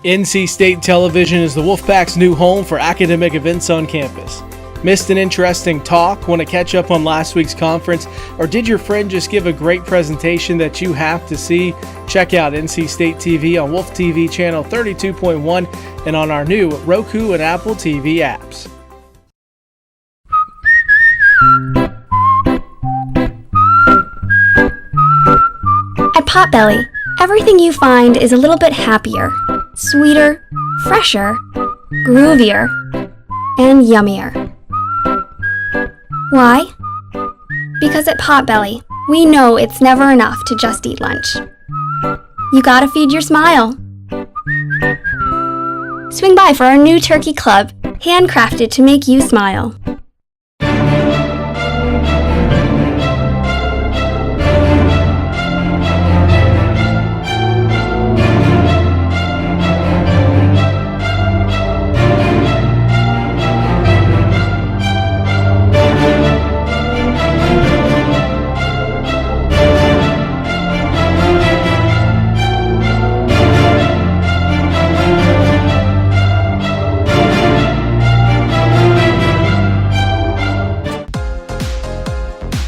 NC State Television is the Wolfpack's new home for academic events on campus. Missed an interesting talk? Want to catch up on last week's conference? Or did your friend just give a great presentation that you have to see? Check out NC State TV on Wolf TV channel 32.1 and on our new Roku and Apple TV apps. At Potbelly, everything you find is a little bit happier, sweeter, fresher, groovier, and yummier. Why? Because at Potbelly, we know it's never enough to just eat lunch. You gotta feed your smile. Swing by for our new turkey club, handcrafted to make you smile.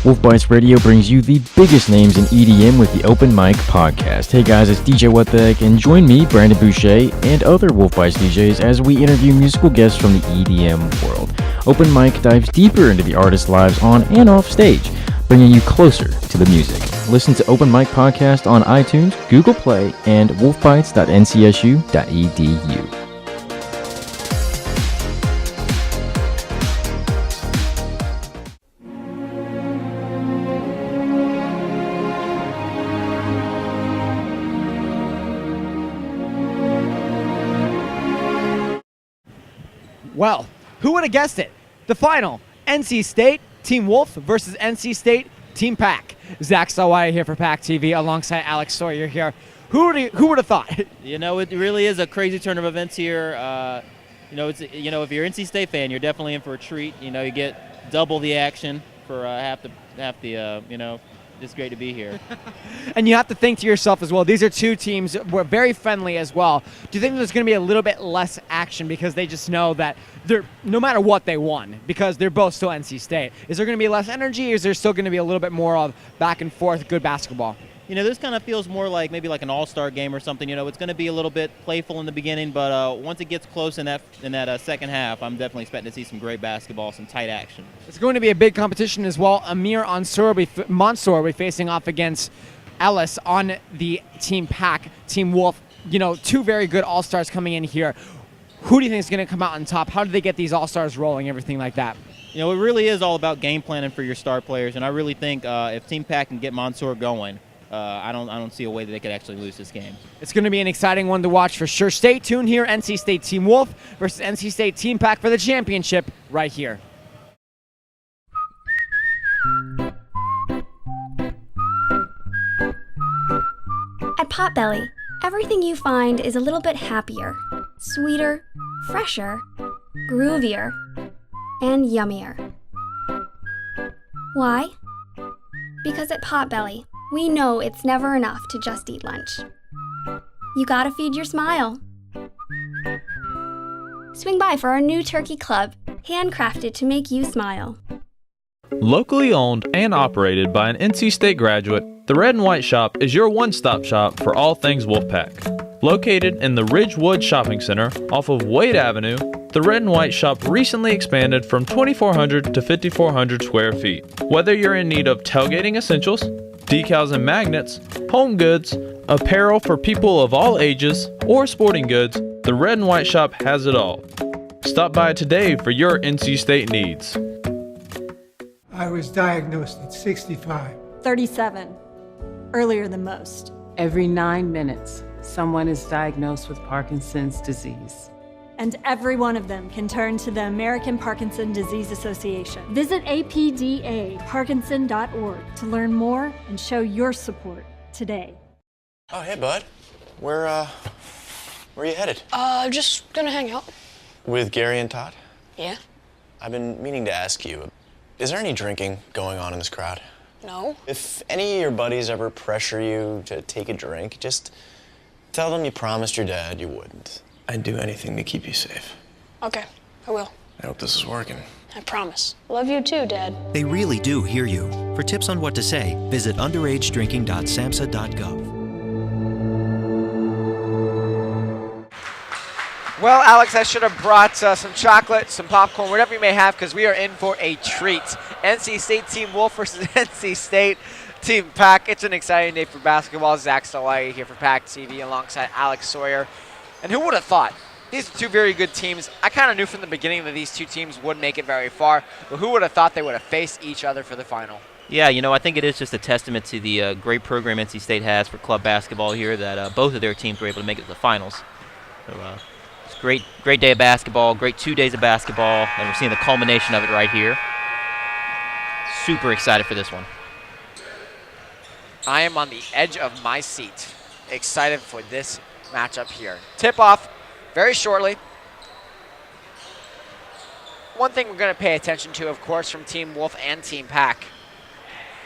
Wolf Bites Radio brings you the biggest names in EDM with the Open Mic Podcast. Hey guys, it's DJ Wetbeck, and join me, Brandon Boucher, and other Wolf Bites DJs as we interview musical guests from the EDM world. Open Mic dives deeper into the artists' lives on and off stage, bringing you closer to the music. Listen to Open Mic Podcast on iTunes, Google Play, and wolfbites.ncsu.edu. Well, who would have guessed it? The final, NC State Team Wolf versus NC State Team Pack. Zach Sawaya here for PackTV alongside Alex Sawyer here. Who would have thought? You know, it really is a crazy turn of events here. If you're an NC State fan, you're definitely in for a treat. You know, you get double the action for half the it's great to be here. And you have to think to yourself as well, these are two teams that were very friendly as well. Do you think there's going to be a little bit less action because they just know that they're, no matter what, they won because they're both still NC State? Is there going to be less energy, or is there still going to be a little bit more of back and forth good basketball? You know, this kind of feels more like maybe like an all-star game or something. You know, it's going to be a little bit playful in the beginning, but once it gets close in that second half, I'm definitely expecting to see some great basketball, some tight action. It's going to be a big competition as well. Amir Mansour will be facing off against Ellis on the Team Pack, Team Wolf. You know, two very good all-stars coming in here. Who do you think is going to come out on top? How do they get these all-stars rolling, everything like that? You know, it really is all about game planning for your star players, and I really think if Team Pack can get Mansour going, I don't see a way that they could actually lose this game. It's going to be an exciting one to watch for sure. Stay tuned here. NC State Team Wolf versus NC State Team Pack for the championship right here. At Potbelly, everything you find is a little bit happier, sweeter, fresher, groovier, and yummier. Why? Because at Potbelly, we know it's never enough to just eat lunch. You gotta feed your smile. Swing by for our new turkey club, handcrafted to make you smile. Locally owned and operated by an NC State graduate, the Red and White Shop is your one-stop shop for all things Wolfpack. Located in the Ridgewood Shopping Center off of Wade Avenue, the Red and White Shop recently expanded from 2,400 to 5,400 square feet. Whether you're in need of tailgating essentials, decals and magnets, home goods, apparel for people of all ages, or sporting goods, the Red and White Shop has it all. Stop by today for your NC State needs. I was diagnosed at 65. 37. Earlier than most. Every 9 minutes, someone is diagnosed with Parkinson's disease. And every one of them can turn to the American Parkinson Disease Association. Visit apdaparkinson.org to learn more and show your support today. Oh, hey, bud. Where are you headed? Just gonna hang out. With Gary and Todd? Yeah. I've been meaning to ask you, is there any drinking going on in this crowd? No. If any of your buddies ever pressure you to take a drink, just tell them you promised your dad you wouldn't. I'd do anything to keep you safe. Okay, I will. I hope this is working. I promise. Love you too, Dad. They really do hear you. For tips on what to say, visit underagedrinking.samhsa.gov. Well, Alex, I should have brought some chocolate, some popcorn, whatever you may have, because we are in for a treat. NC State Team Wolf versus NC State Team Pack. It's an exciting day for basketball. Zach Salai here for PackTV alongside Alex Sawyer. And who would have thought? These are two very good teams. I kind of knew from the beginning that these two teams wouldn't make it very far, but who would have thought they would have faced each other for the final? Yeah, I think it is just a testament to the great program NC State has for club basketball here that both of their teams were able to make it to the finals. So, it's a great day of basketball, great 2 days of basketball, and we're seeing the culmination of it right here. Super excited for this one. I am on the edge of my seat, excited for this matchup here. Tip-off very shortly. One thing we're going to pay attention to, of course, from Team Wolf and Team Pack.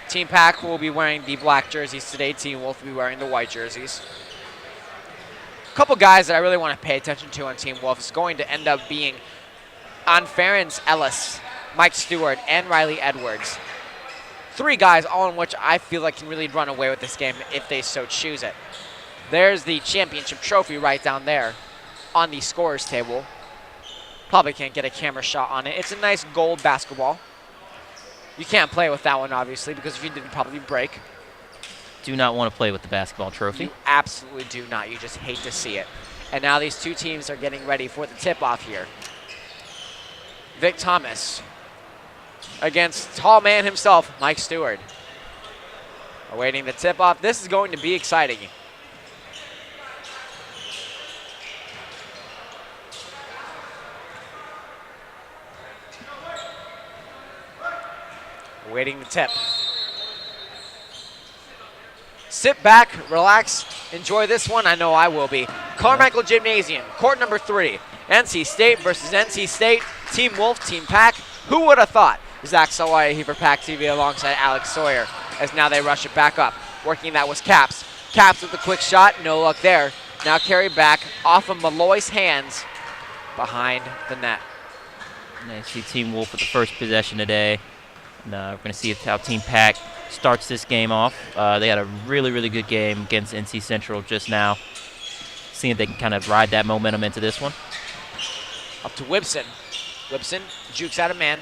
Team Pack will be wearing the black jerseys today. Team Wolf will be wearing the white jerseys. A couple guys that I really want to pay attention to on Team Wolf is going to end up being Onference Ellis, Mike Stewart, and Riley Edwards. Three guys, all in which I feel like can really run away with this game if they so choose it. There's the championship trophy right down there on the scorer's table. Probably can't get a camera shot on it. It's a nice gold basketball. You can't play with that one, obviously, because if you did, it'd probably break. Do not want to play with the basketball trophy. You absolutely do not. You just hate to see it. And now these two teams are getting ready for the tip-off here. Vic Thomas against tall man himself, Mike Stewart. Awaiting the tip-off. This is going to be exciting. Awaiting the tip. Sit back, relax, enjoy this one. I know I will be. Carmichael Gymnasium, court number 3. NC State versus NC State. Team Wolf, Team Pack. Who would have thought? Zach Salaya here for PackTV alongside Alex Sawyer as now they rush it back up. Working that was Caps. Caps with a quick shot, no luck there. Now carried back off of Malloy's hands behind the net. Nice to see Team Wolf with the first possession today. And, we're going to see how Team Pack starts this game off. They had a really good game against NC Central just now. Seeing if they can kind of ride that momentum into this one. Up to Whipson. Whipson jukes out a man.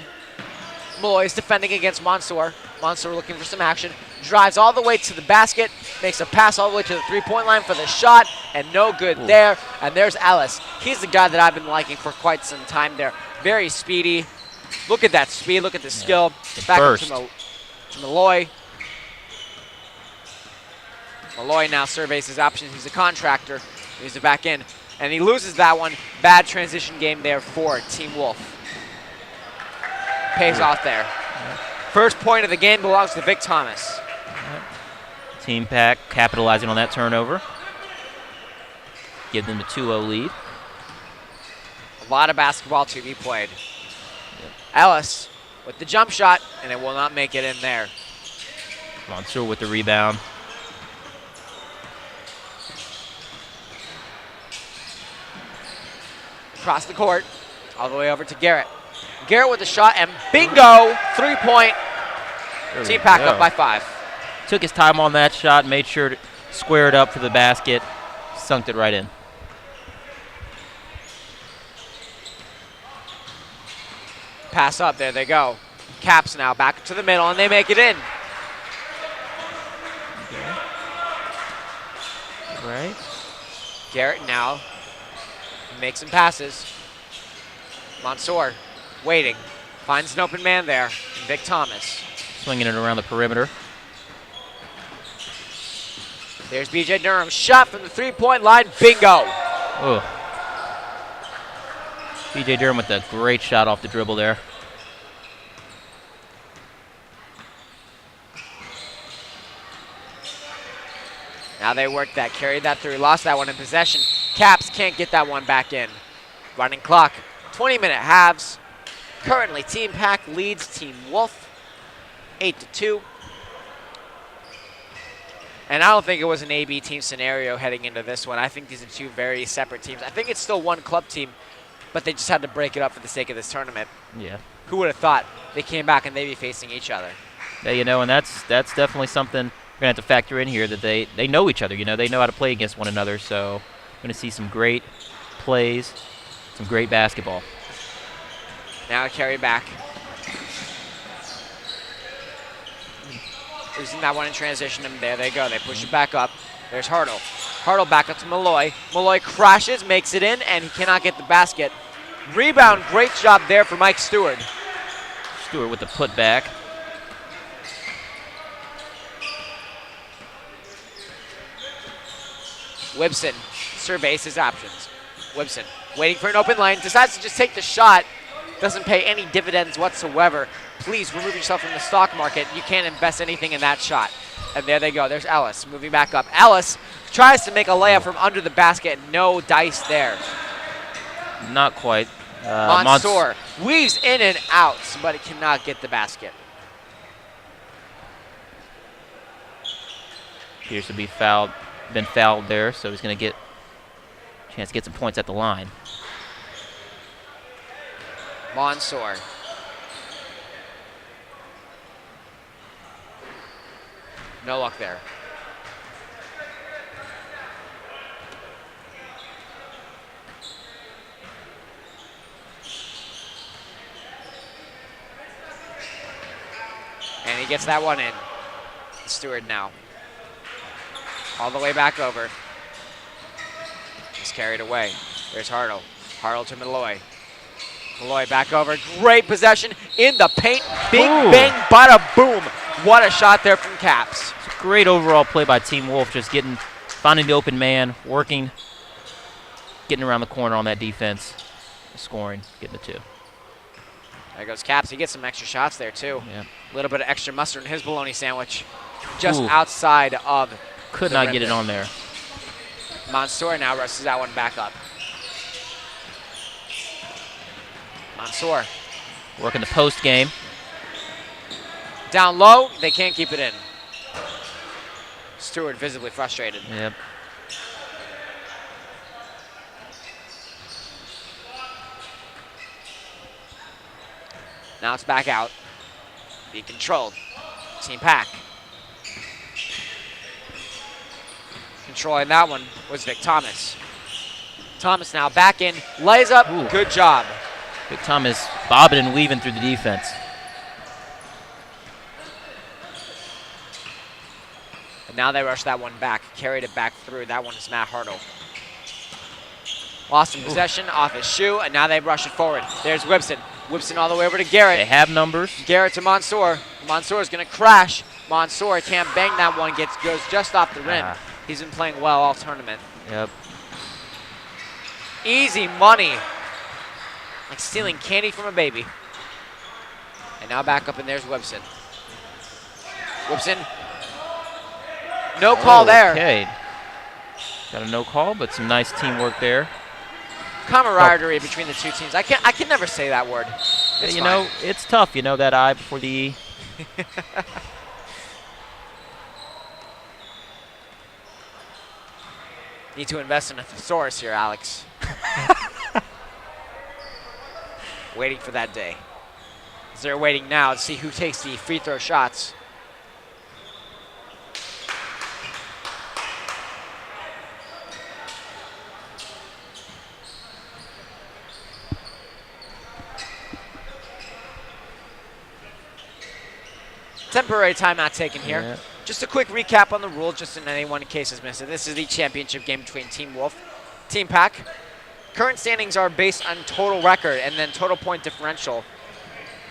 Malloy is defending against Mansour. Mansour looking for some action. Drives all the way to the basket. Makes a pass all the way to the three-point line for the shot. And no good there. And there's Ellis. He's the guy that I've been liking for quite some time there. Very speedy. Look at that speed. Look at the skill. Back up to Malloy. Malloy now surveys his options. He's a contractor. He's it back in. And he loses that one. Bad transition game there for Team Wolf. Pays off there. First point of the game belongs to Vic Thomas. Team Pack capitalizing on that turnover. Give them the 2-0 lead. A lot of basketball to be played. Ellis with the jump shot, and it will not make it in there. Mansour with the rebound. Across the court, all the way over to Garrett. Garrett with the shot, and bingo! 3-point. Team Pack up by 5. Took his time on that shot, made sure to square it up for the basket, sunk it right in. Pass up, there they go. Caps now back to the middle, and they make it in. Right. Garrett now makes some passes. Mansour waiting. Finds an open man there. Vic Thomas. Swinging it around the perimeter. There's B.J. Durham. Shot from the three-point line. Bingo. Oh. B.J. Durham with a great shot off the dribble there. Now they work that, carried that through, lost that one in possession. Caps can't get that one back in. Running clock, 20-minute halves. Currently, Team Pack leads Team Wolf 8-2. And I don't think it was an A-B team scenario heading into this one. I think these are two very separate teams. I think it's still one club team, but they just had to break it up for the sake of this tournament. Yeah. Who would have thought they came back and they'd be facing each other? Yeah, you know, and that's definitely something we're going to have to factor in here, that they know each other. You know, they know how to play against one another. So we're going to see some great plays, some great basketball. Now carry back. Losing that one in transition, and there they go. They push it back up. There's Hartle. Hartle back up to Malloy. Malloy crashes, makes it in, and he cannot get the basket. Rebound, great job there for Mike Stewart. Stewart with the putback. Wibson surveys his options. Wibson waiting for an open lane, decides to just take the shot. Doesn't pay any dividends whatsoever. Please remove yourself from the stock market. You can't invest anything in that shot. And there they go. There's Ellis moving back up. Ellis tries to make a layup from under the basket. No dice there. Not quite. Mansour weaves in and out, but he cannot get the basket. Appears to be been fouled there, so he's going to get a chance to get some points at the line. Mansour. No luck there. And he gets that one in. Stewart now. All the way back over. He's carried away. There's Hartle. Hartle to Malloy. Malloy back over. Great possession in the paint. Big bang, bada boom. What a shot there from Caps. It's a great overall play by Team Wolf, just finding the open man, working, getting around the corner on that defense, scoring, getting the two. There goes Caps. He gets some extra shots there, too. Yeah. A little bit of extra mustard in his bologna sandwich. Just outside of Could not get it on there. Mansour now rushes that one back up. Mansour. Working the post game. Down low, they can't keep it in. Stewart visibly frustrated. Yep. Now it's back out. Be controlled. Team Pack. Controlling that one was Vic Thomas. Thomas now back in, lays up, good job. Vic Thomas bobbing and weaving through the defense. And now they rush that one back, carried it back through. That one is Matt Hartle. Lost in possession off his shoe, and now they rush it forward. There's Wibson. Wibson all the way over to Garrett. They have numbers. Garrett to Mansour. Mansour is going to crash. Mansour can't bang that one, goes just off the rim. He's been playing well all tournament. Yep. Easy money. Like stealing candy from a baby. And now back up, and there's Wibson. Wibson. No call there. Okay. Got a no call, but some nice teamwork there. Camaraderie between the two teams. I can never say that word. It's you know, it's tough. You know, that I before the E. Need to invest in a thesaurus here, Alex. Waiting for that day. As they're waiting now to see who takes the free throw shots. Temporary timeout taken here. Yeah. Just a quick recap on the rules, just in anyone in case has missed it. This is the championship game between Team Wolf, Team Pack. Current standings are based on total record and then total point differential.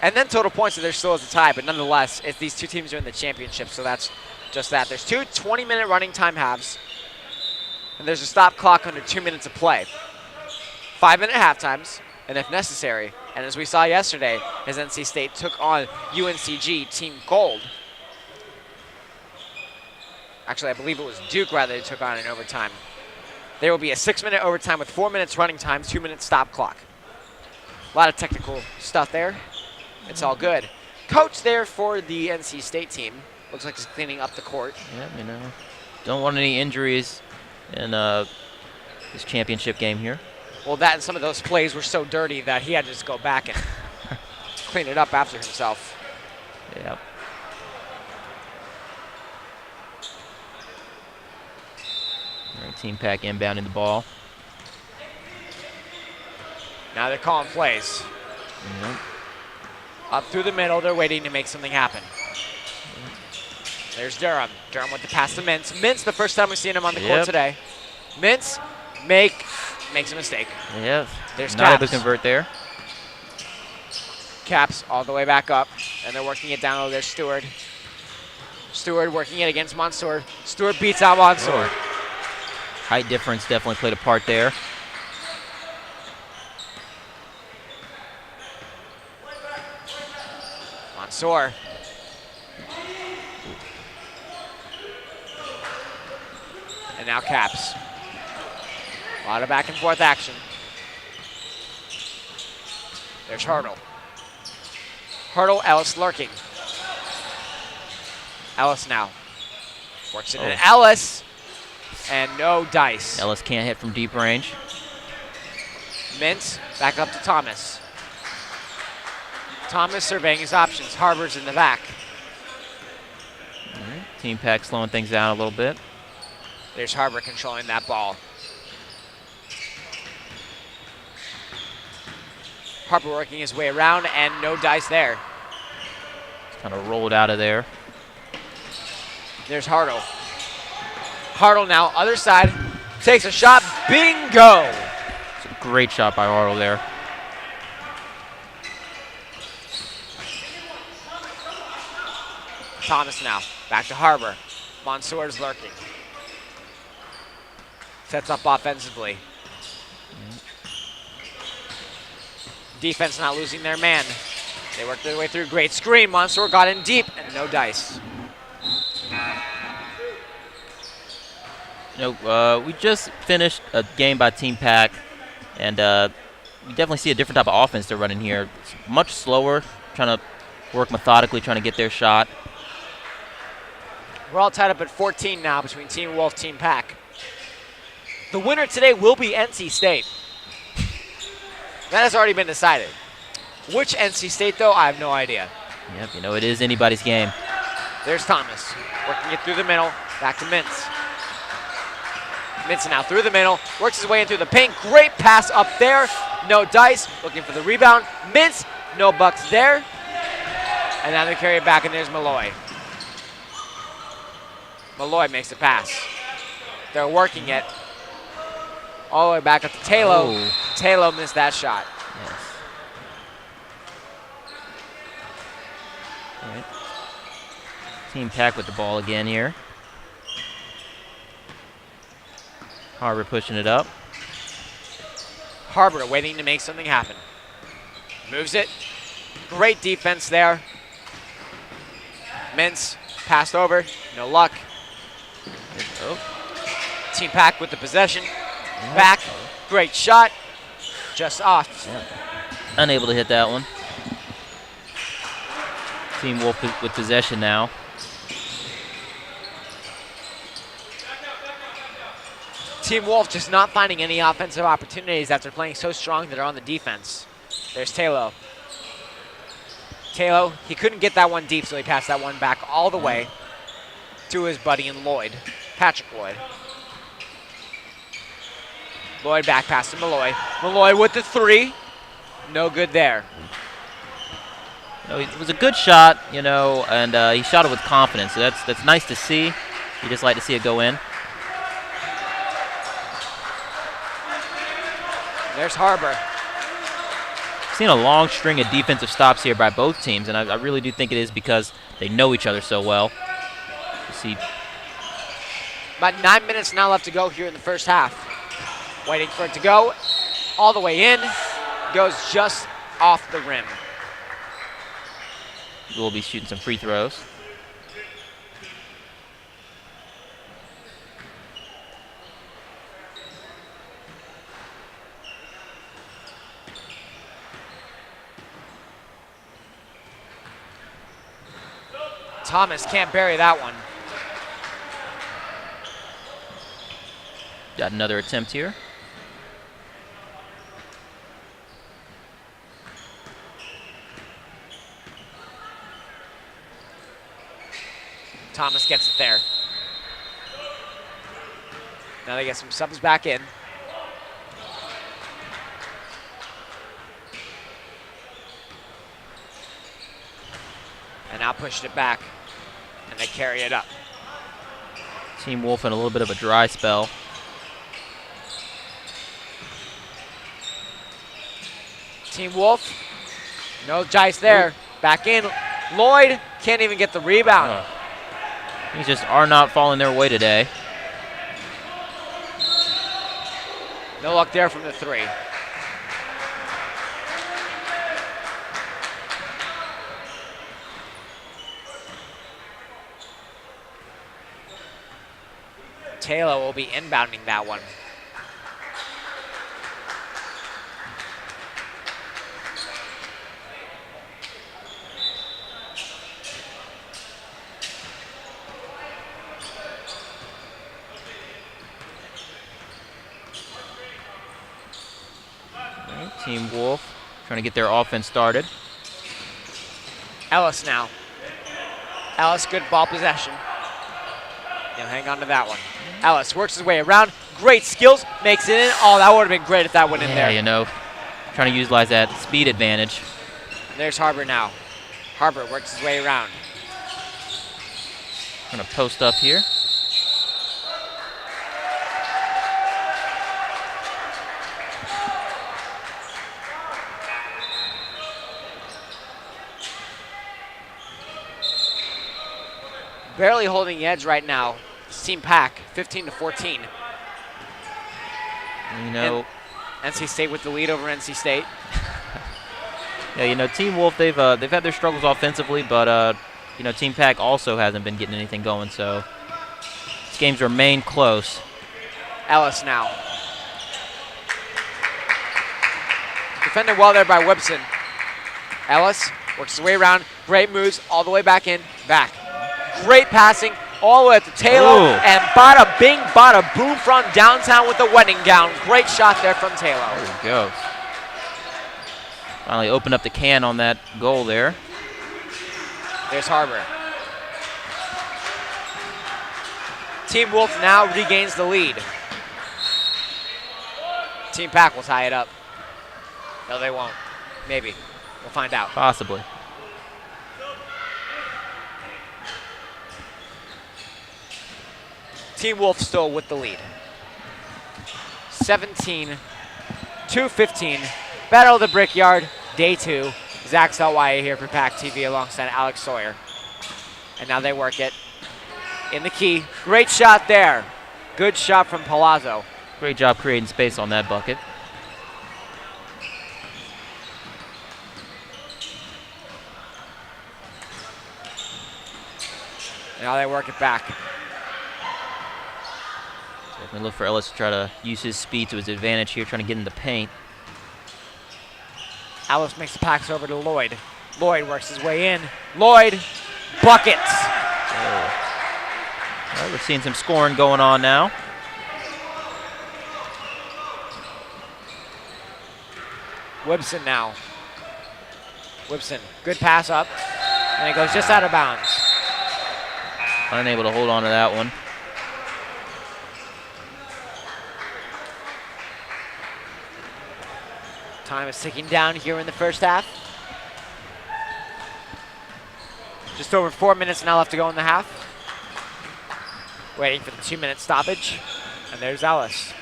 And then total points, so there still is a tie, but nonetheless, these two teams are in the championship, so that's just that. There's two 20-minute running time halves, and there's a stop clock under 2 minutes of play. 5-minute half times, and if necessary, and as we saw yesterday, as NC State took on UNCG Team Gold. Actually, I believe it was Duke rather they took on in overtime. There will be a 6-minute overtime with 4 minutes running time, 2 minute stop clock. A lot of technical stuff there. It's all good. Coach there for the NC State team. Looks like he's cleaning up the court. Yeah, you know. Don't want any injuries in this championship game here. Well, that and some of those plays were so dirty that he had to just go back and clean it up after himself. Yep. All right, Team Pack inbounding the ball. Now they're calling plays. Up through the middle, they're waiting to make something happen. There's Durham. Durham with the pass to Mintz. Mintz, the first time we've seen him on the court today. Mintz makes a mistake. Yep. There's not able Caps. to convert there. Caps all the way back up, and they're working it down. Oh, there's Stewart. Stewart working it against Mansour. Stewart beats out Mansour. Height difference definitely played a part there. Mansour. And now Caps. A lot of back and forth action. There's Hurdle. Hurdle, Ellis lurking. Ellis now. Works it in Ellis. And no dice. Ellis can't hit from deep range. Mintz back up to Thomas. Thomas surveying his options. Harbor's in the back. All right. Team Pack slowing things down a little bit. There's Harbor controlling that ball. Harper working his way around, and no dice there. Kind of rolled out of there. There's Hartle. Hartle now, other side, takes a shot. Bingo! It's a great shot by Hartle there. Thomas now, back to Harbor. Mansour's lurking. Sets up offensively. Defense not losing their man. They work their way through. Great screen. Mansour got in deep and no dice. You know, we just finished a game by Team Pack, and you definitely see a different type of offense they're running here. It's much slower, trying to work methodically, trying to get their shot. We're all tied up at 14 now between Team Wolf, Team Pack. The winner today will be NC State. That has already been decided. Which NC State, though, I have no idea. Yep, you know, it is anybody's game. There's Thomas, working it through the middle, back to Mintz. Mintz now through the middle, works his way in through the paint. Great pass up there, no dice, looking for the rebound. Mintz, no bucks there. And now they carry it back, and there's Malloy. Malloy makes the pass. They're working it. All the way back up to Talo. Oh. Talo missed that shot. Yes. All right. Team Pack with the ball again here. Harbor pushing it up. Harbor waiting to make something happen. Moves it. Great defense there. Mintz passed over. No luck. Oh. Team Pack with the possession. Back. Great shot. Just off. Yeah. Unable to hit that one. Team Wolf with possession now. Team Wolf just not finding any offensive opportunities after playing so strong that they're on the defense. There's Talo. Talo, he couldn't get that one deep, so he passed that one back all the way to his buddy in Lloyd, Patrick Lloyd. Lloyd back pass to Malloy. Malloy with the three. No good there. No, it was a good shot, you know, and he shot it with confidence. So that's nice to see. You just like to see it go in. There's Harbor. Seen a long string of defensive stops here by both teams, and I really do think it is because they know each other so well. You see, about 9 minutes now left to go here in the first half. Waiting for it to go all the way in. Goes just off the rim. we'll be shooting some free throws. Thomas can't bury that one. Got another attempt here. Thomas gets it there. Now they get some subs back in. And now pushed it back, and they carry it up. Team Wolf in a little bit of a dry spell. Team Wolf, no Jice there. Back in. Lloyd can't even get the rebound. These just are not falling their way today. No luck there from the three. Taylor will be inbounding that one. Team Wolf trying to get their offense started. Ellis now. Ellis, good ball possession. He'll hang on to that one. Ellis works his way around. Great skills, makes it in. Oh, that would have been great if that went in there. Yeah, you know, trying to utilize that speed advantage. There's Harbor now. Harbor works his way around. Going to post up here. Barely holding the edge right now. It's Team Pack, 15-14. You know, and NC State with the lead over NC State. Yeah, you know, Team Wolf, they've had their struggles offensively, but you know, Team Pack also hasn't been getting anything going, so these games remain close. Ellis now. Defended well there by Whipson. Ellis works his way around. Great moves all the way back in. Back. Great passing all the way up to Taylor. Ooh. And bada bing, bada boom from downtown with the wedding gown. Great shot there from Taylor. There he goes. Finally opened up the can on that goal there. There's Harbor. Team Wolf now regains the lead. Team Pack will tie it up. No, they won't. Maybe. We'll find out. Possibly. Team Wolf still with the lead. 17-15. Battle of the Brickyard, day 2. Zach Selwaya here for PackTV alongside Alex Sawyer. And now they work it in the key. Great shot there. Good shot from Palazzo. Great job creating space on that bucket. Now they work it back. Definitely look for Ellis to try to use his speed to his advantage here, trying to get in the paint. Ellis makes the pass over to Lloyd. Lloyd works his way in. Lloyd, buckets. Oh. Well, we're seeing some scoring going on now. Whipson now. Whipson, good pass up. And it goes just out of bounds. Unable to hold on to that one. Time is ticking down here in the first half. Just over 4 minutes now left to go in the half. Waiting for the 2-minute stoppage. And there's Ellis.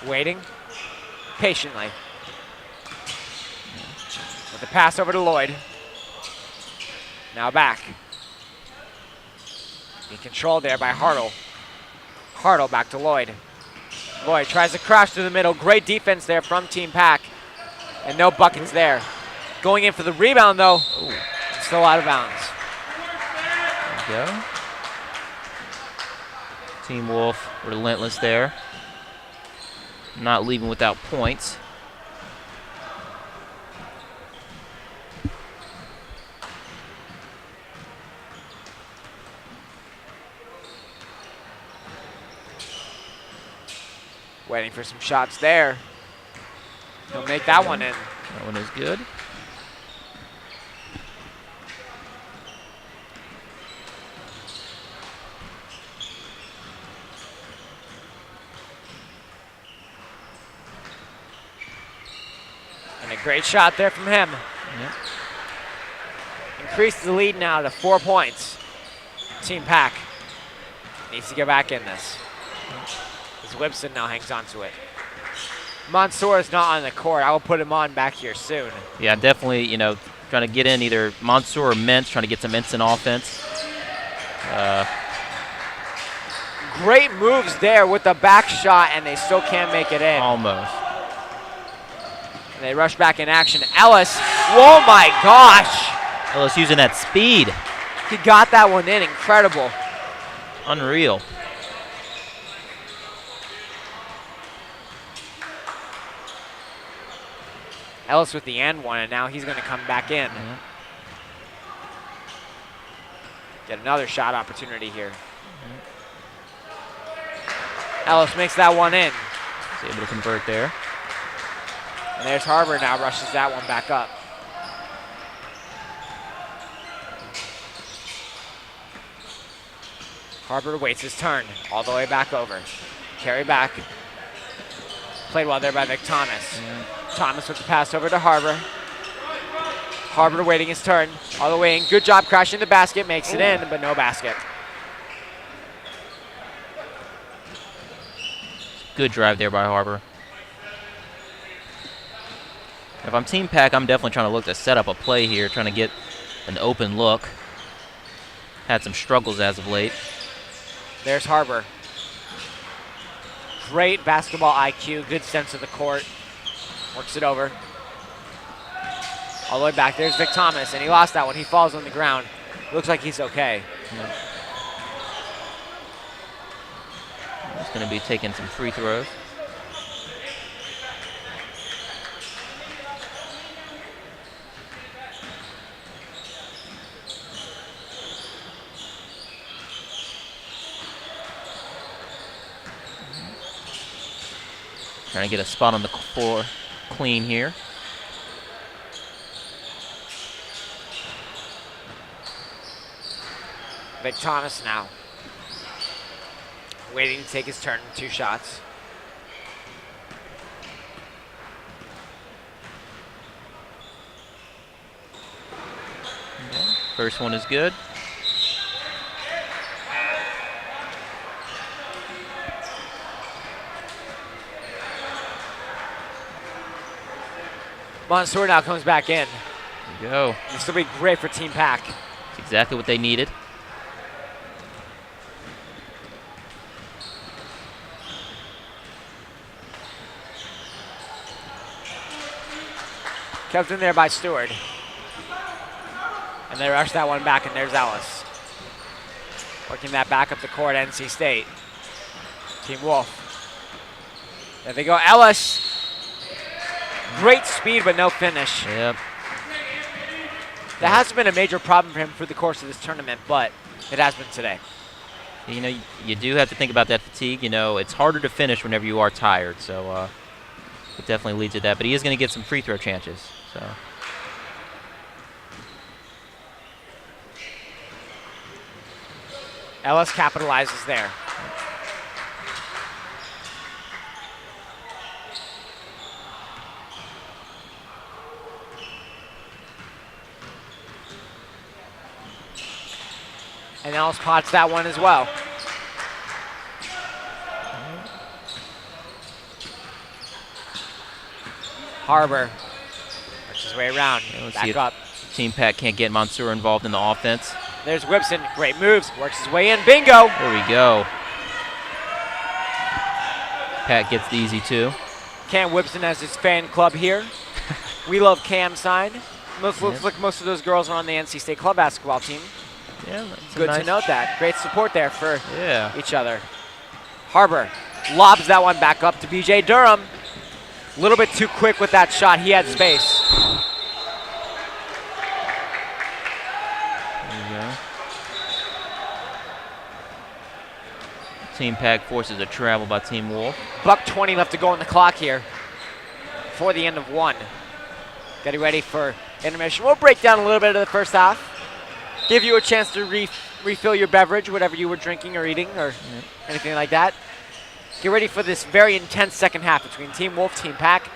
Waiting patiently. With the pass over to Lloyd. Now back. Being controlled there by Hartle. Hartle back to Lloyd. Lloyd tries to crash through the middle. Great defense there from Team Pack. And no buckets there. Going in for the rebound though. Ooh, still out of bounds. There we go. Team Wolf relentless there. Not leaving without points. Waiting for some shots there. He'll make that one in. That one is good. And a great shot there from him. Yep. Increased the lead now to 4 points. Team Pack needs to get back in this. As Whipson now hangs on to it. Mansour is not on the court. I will put him on back here soon. Yeah, definitely, you know, trying to get in either Mansour or Mintz, trying to get some instant offense. Great moves there with the back shot, and they still can't make it in. Almost. And they rush back in action. Ellis, oh my gosh. Ellis using that speed. He got that one in, incredible. Unreal. Ellis with the and one, and now he's going to come back in. Get another shot opportunity here. Ellis makes that one in. He's able to convert there. And there's Harbor now, rushes that one back up. Harbor waits his turn, all the way back over. Carry back. Played well there by Vic Thomas. Thomas with the pass over to Harbor. Harbor waiting his turn, all the way in. Good job crashing the basket, makes it in, but no basket. Good drive there by Harbor. If I'm Team Pack, I'm definitely trying to look to set up a play here, trying to get an open look. Had some struggles as of late. There's Harbor. Great basketball IQ, good sense of the court. Works it over. All the way back, there's Vic Thomas, and he lost that one. He falls on the ground. Looks like he's okay. Yeah. He's going to be taking some free throws. Trying to get a spot on the floor clean here. Vic Thomas now. Waiting to take his turn, 2 shots. First one is good. Mansour now comes back in. There you go. This will be great for Team Pack. That's exactly what they needed. Kept in there by Stewart. And they rush that one back, and there's Ellis. Working that back up the court, NC State. Team Wolf. There they go, Ellis. Great speed, but no finish. Yep. That hasn't been a major problem for him for the course of this tournament, but it has been today. You know, you do have to think about that fatigue. You know, it's harder to finish whenever you are tired, so it definitely leads to that. But he is going to get some free throw chances. So. Ellis capitalizes there. And Ellis pots that one as well. Harbor works his way around. Back up. Team Pack can't get Mansour involved in the offense. There's Whipson. Great moves. Works his way in. Bingo. There we go. Pat gets the easy 2. Cam Whipson has his fan club here. We love Cam sign. Looks like most of those girls are on the NC State club basketball team. Yeah, good to note that. Great support there for yeah. each other. Harbor lobs that one back up to BJ Durham. A little bit too quick with that shot. He had space. There you go. Team Pack forces a travel by Team Wolf. Buck 20 left to go on the clock here before the end of one. Getting ready for intermission. We'll break down a little bit of the first half. Give you a chance to refill your beverage, whatever you were drinking or eating or anything like that. Get ready for this very intense second half between Team Wolf, Team Pack.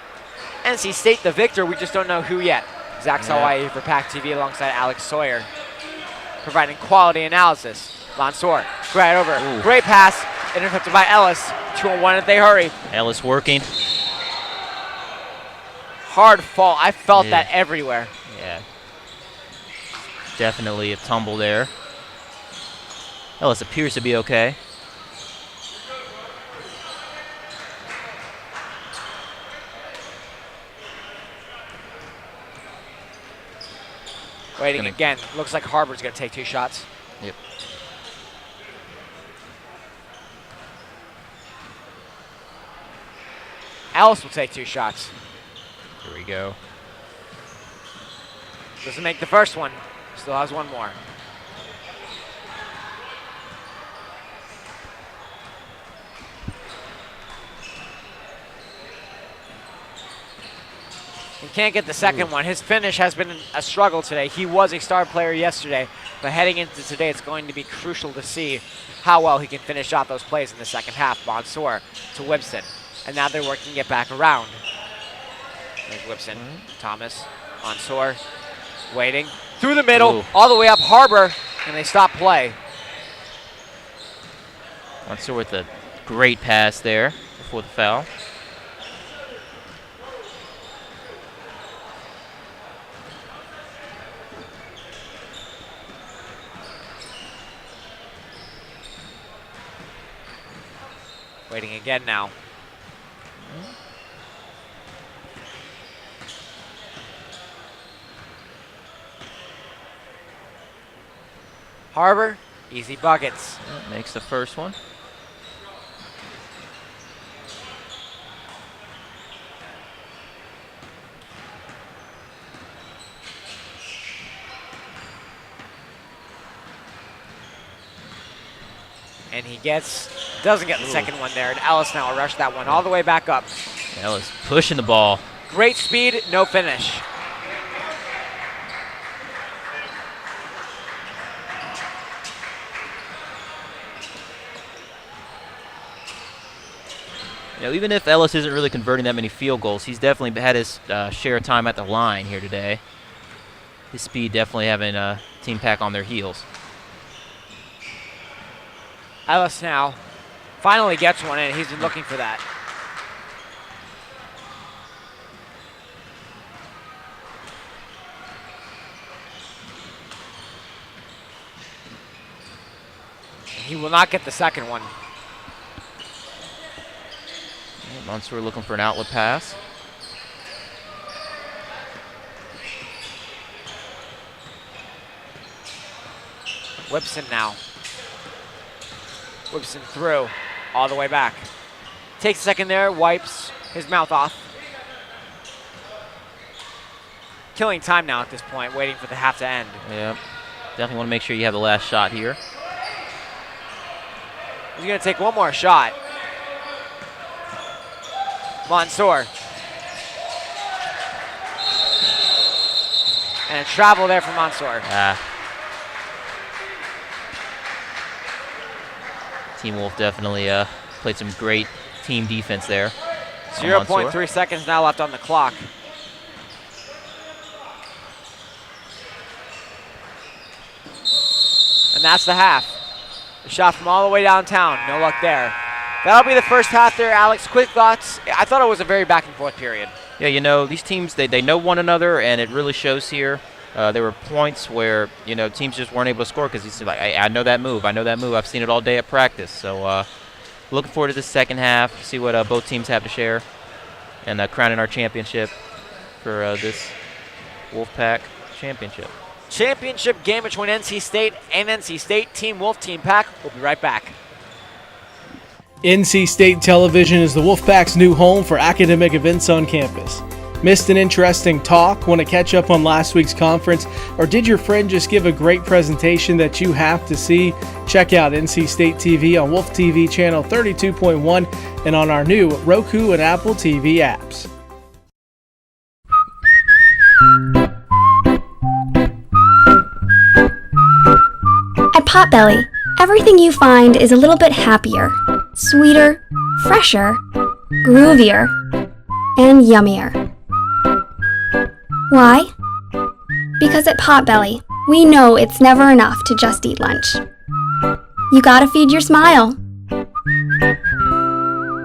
NC State, the victor, we just don't know who yet. Zach Salwai for PackTV alongside Alex Sawyer, providing quality analysis. Mansour, right over. Ooh. Great pass, intercepted by Ellis. 2-on-1 if they hurry. Ellis working. Hard fall. I felt that everywhere. Yeah. Definitely a tumble there. Ellis appears to be okay. Waiting again. Looks like Harbor's going to take 2 shots. Yep. Ellis will take 2 shots. Here we go. Doesn't make the first one. Still has one more. He can't get the second one. His finish has been a struggle today. He was a star player yesterday, but heading into today, it's going to be crucial to see how well he can finish out those plays in the second half. Mansour to Whipson, and now they're working it back around. There's Whipson, Thomas, Mansour, waiting. Through the middle, all the way up Harbor, and they stop play. Mansour with a great pass there before the foul. Waiting again now. Harbor, easy buckets. Makes the first one. And he doesn't get the second one there, and Ellis now will rush that one all the way back up. Ellis pushing the ball. Great speed, no finish. You know, even if Ellis isn't really converting that many field goals, he's definitely had his share of time at the line here today. His speed definitely having Team Pack on their heels. Ellis now finally gets one in. He's been looking for that. He will not get the second one. Mansour looking for an outlet pass. Whipson now. Whipson through, all the way back. Takes a second there, wipes his mouth off. Killing time now at this point, waiting for the half to end. Yeah, definitely want to make sure you have the last shot here. He's going to take one more shot. Mansour. And a travel there from Mansour. Team Wolf definitely played some great team defense there. 0.3 seconds now left on the clock. And that's the half. A shot from all the way downtown. No luck there. That'll be the first half there, Alex. Quick thoughts. I thought it was a very back and forth period. Yeah, you know, these teams, they know one another, and it really shows here. There were points where, you know, teams just weren't able to score because he's like, I know that move. I know that move. I've seen it all day at practice. So looking forward to the second half, see what both teams have to share, and crowning our championship for this Wolfpack championship. Championship game between NC State and NC State. Team Wolf, Team Pack. We'll be right back. NC State Television is the Wolfpack's new home for academic events on campus. Missed an interesting talk? Want to catch up on last week's conference? Or did your friend just give a great presentation that you have to see? Check out NC State TV on Wolf TV channel 32.1 and on our new Roku and Apple TV apps. At Potbelly, everything you find is a little bit happier, sweeter, fresher, groovier, and yummier. Why? Because at Potbelly, we know it's never enough to just eat lunch. You gotta feed your smile.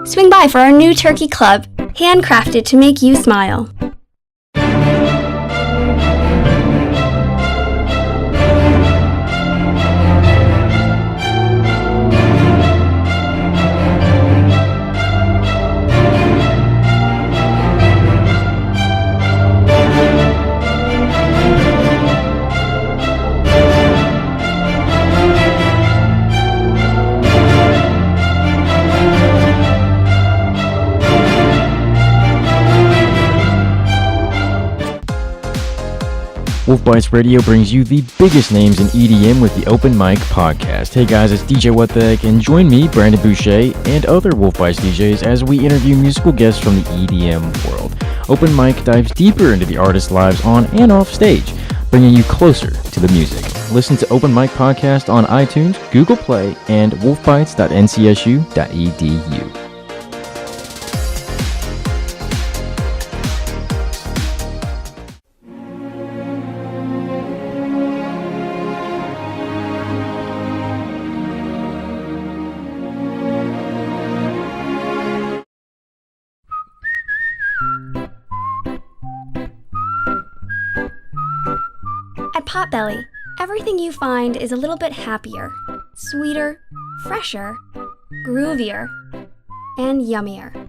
Swing by for our new turkey club, handcrafted to make you smile. Wolf Bites Radio brings you the biggest names in EDM with the Open Mic Podcast. Hey guys, it's DJ What the Heck, and join me, Brandon Boucher, and other Wolf Bites DJs as we interview musical guests from the EDM world. Open Mic dives deeper into the artists' lives on and off stage, bringing you closer to the music. Listen to Open Mic Podcast on iTunes, Google Play, and wolfbites.ncsu.edu. At Potbelly, everything you find is a little bit happier, sweeter, fresher, groovier, and yummier.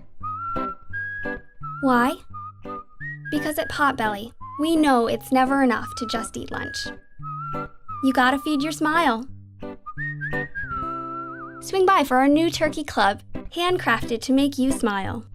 Why? Because at Potbelly, we know it's never enough to just eat lunch. You gotta feed your smile. Swing by for our new turkey club, handcrafted to make you smile.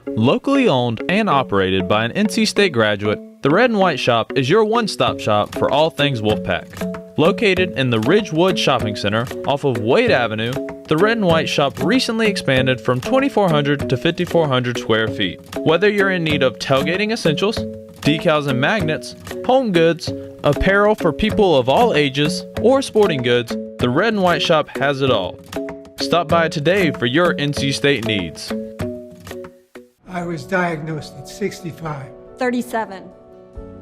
Locally owned and operated by an NC State graduate, the Red and White Shop is your one-stop shop for all things Wolfpack. Located in the Ridgewood Shopping Center off of Wade Avenue, the Red and White Shop recently expanded from 2,400 to 5,400 square feet. Whether you're in need of tailgating essentials, decals and magnets, home goods, apparel for people of all ages, or sporting goods, the Red and White Shop has it all. Stop by today for your NC State needs. I was diagnosed at 65. 37.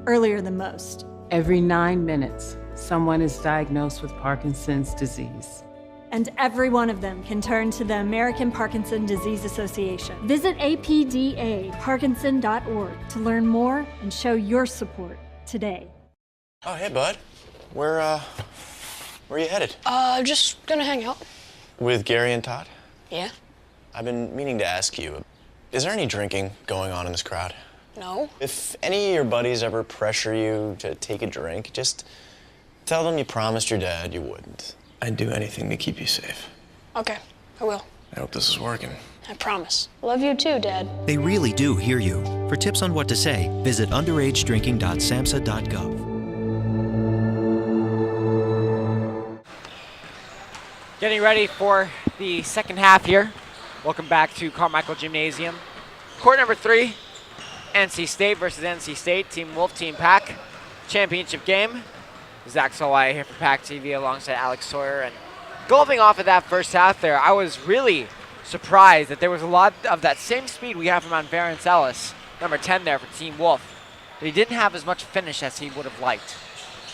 Earlier than most. Every 9 minutes, someone is diagnosed with Parkinson's disease. And every one of them can turn to the American Parkinson Disease Association. Visit apdaparkinson.org to learn more and show your support today. Oh, hey, bud. Where are you headed? Just gonna hang out. With Gary and Todd? Yeah? I've been meaning to ask you, is there any drinking going on in this crowd? No. If any of your buddies ever pressure you to take a drink, just tell them you promised your dad you wouldn't. I'd do anything to keep you safe. Okay, I will. I hope this is working. I promise. Love you too, Dad. They really do hear you. For tips on what to say, visit underagedrinking.samhsa.gov. Getting ready for the second half here. Welcome back to Carmichael Gymnasium. Court number 3, NC State versus NC State. Team Wolf, Team Pack. Championship game. Zach Solai here for PackTV alongside Alex Sawyer. And golfing off of that first half there, I was really surprised that there was a lot of that same speed we have from on Varence Ellis, number 10 there for Team Wolf. But he didn't have as much finish as he would have liked.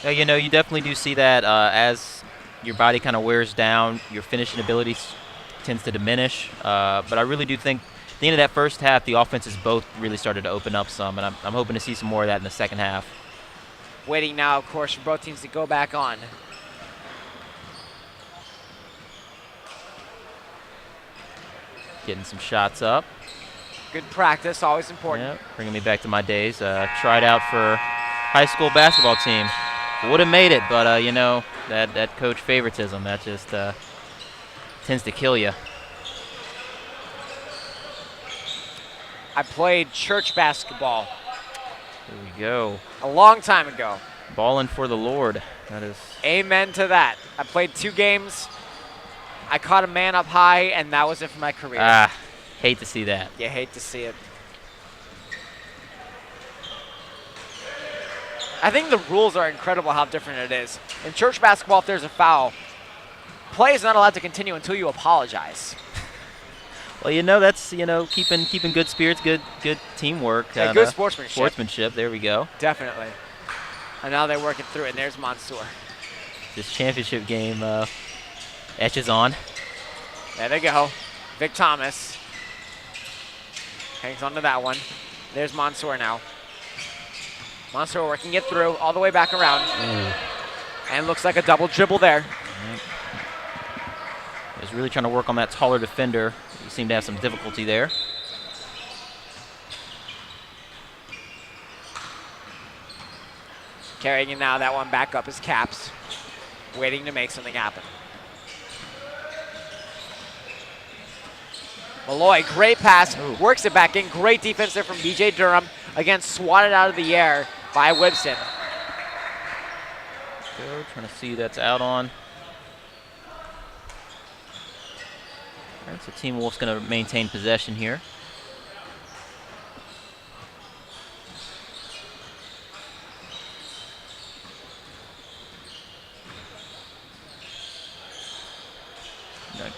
You know, you definitely do see that as your body kind of wears down, your finishing ability tends to diminish. But I really do think at the end of that first half, the offenses both really started to open up some, and I'm hoping to see some more of that in the second half. Waiting now, of course, for both teams to go back on. Getting some shots up. Good practice, always important. Yeah, bringing me back to my days. Tried out for high school basketball team. Would have made it, but you know, that coach favoritism, that just tends to kill you. I played church basketball There we go. a long time ago. Balling for the Lord. That is. Amen to that. I played 2 games. I caught a man up high, and that was it for my career. Hate to see that. You hate to see it. I think the rules are incredible how different it is. In church basketball, if there's a foul, play is not allowed to continue until you apologize. Well, that's keeping good spirits, good teamwork, Yeah, good sportsmanship. Sportsmanship. There we go. Definitely. And now they're working through it, and there's Mansour. This championship game etches on. There they go. Vic Thomas hangs on to that one. There's Mansour now. Mansour working it through all the way back around. And looks like a double dribble there. He's really trying to work on that taller defender. He seemed to have some difficulty there. Carrying it now, that one back up is Caps. Waiting to make something happen. Malloy, great pass, works it back in. Great defense there from BJ Durham. Again, swatted out of the air by Whipson. Go, trying to see that's out on. All right, so Team Wolf's going to maintain possession here.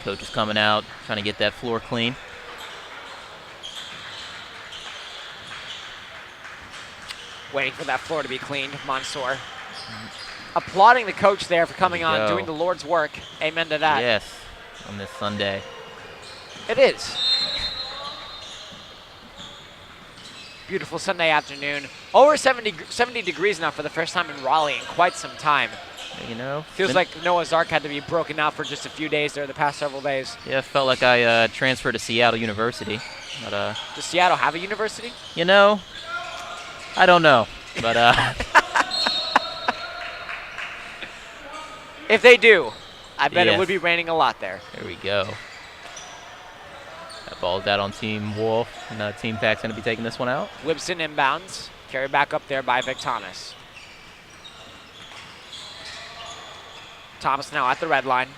Coach is coming out, trying to get that floor clean. Waiting for that floor to be cleaned, Mansour. Applauding the coach there for coming on, doing the Lord's work. Amen to that. Yes, on this Sunday. It is. Beautiful Sunday afternoon. Over 70 degrees now for the first time in Raleigh in quite some time. Feels like Noah's Ark had to be broken out for just a few days there the past several days. Yeah, it felt like I transferred to Seattle University. But, does Seattle have a university? I don't know. But if they do, I bet it would be raining a lot there. There we go. That ball's out on Team Wolf, and Team Pack's going to be taking this one out. Whipson inbounds. Carried back up there by Vic Thomas. Thomas now at the red line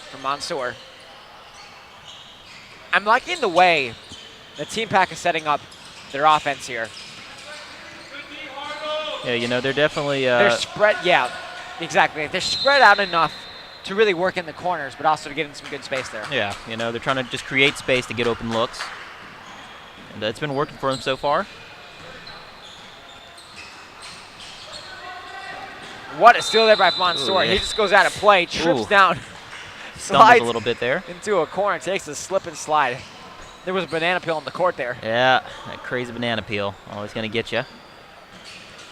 for Mansour. I'm liking the way the Team Pack is setting up their offense here. Yeah, they're definitely... they're spread, yeah, exactly. They're spread out enough to really work in the corners, but also to get in some good space there. Yeah, they're trying to just create space to get open looks. And it's been working for them so far. What a steal there by Mansour. He just goes out of play, trips down, slides a little bit there into a corner, takes a slip and slide. There was a banana peel on the court there. Yeah, that crazy banana peel. Always going to get you.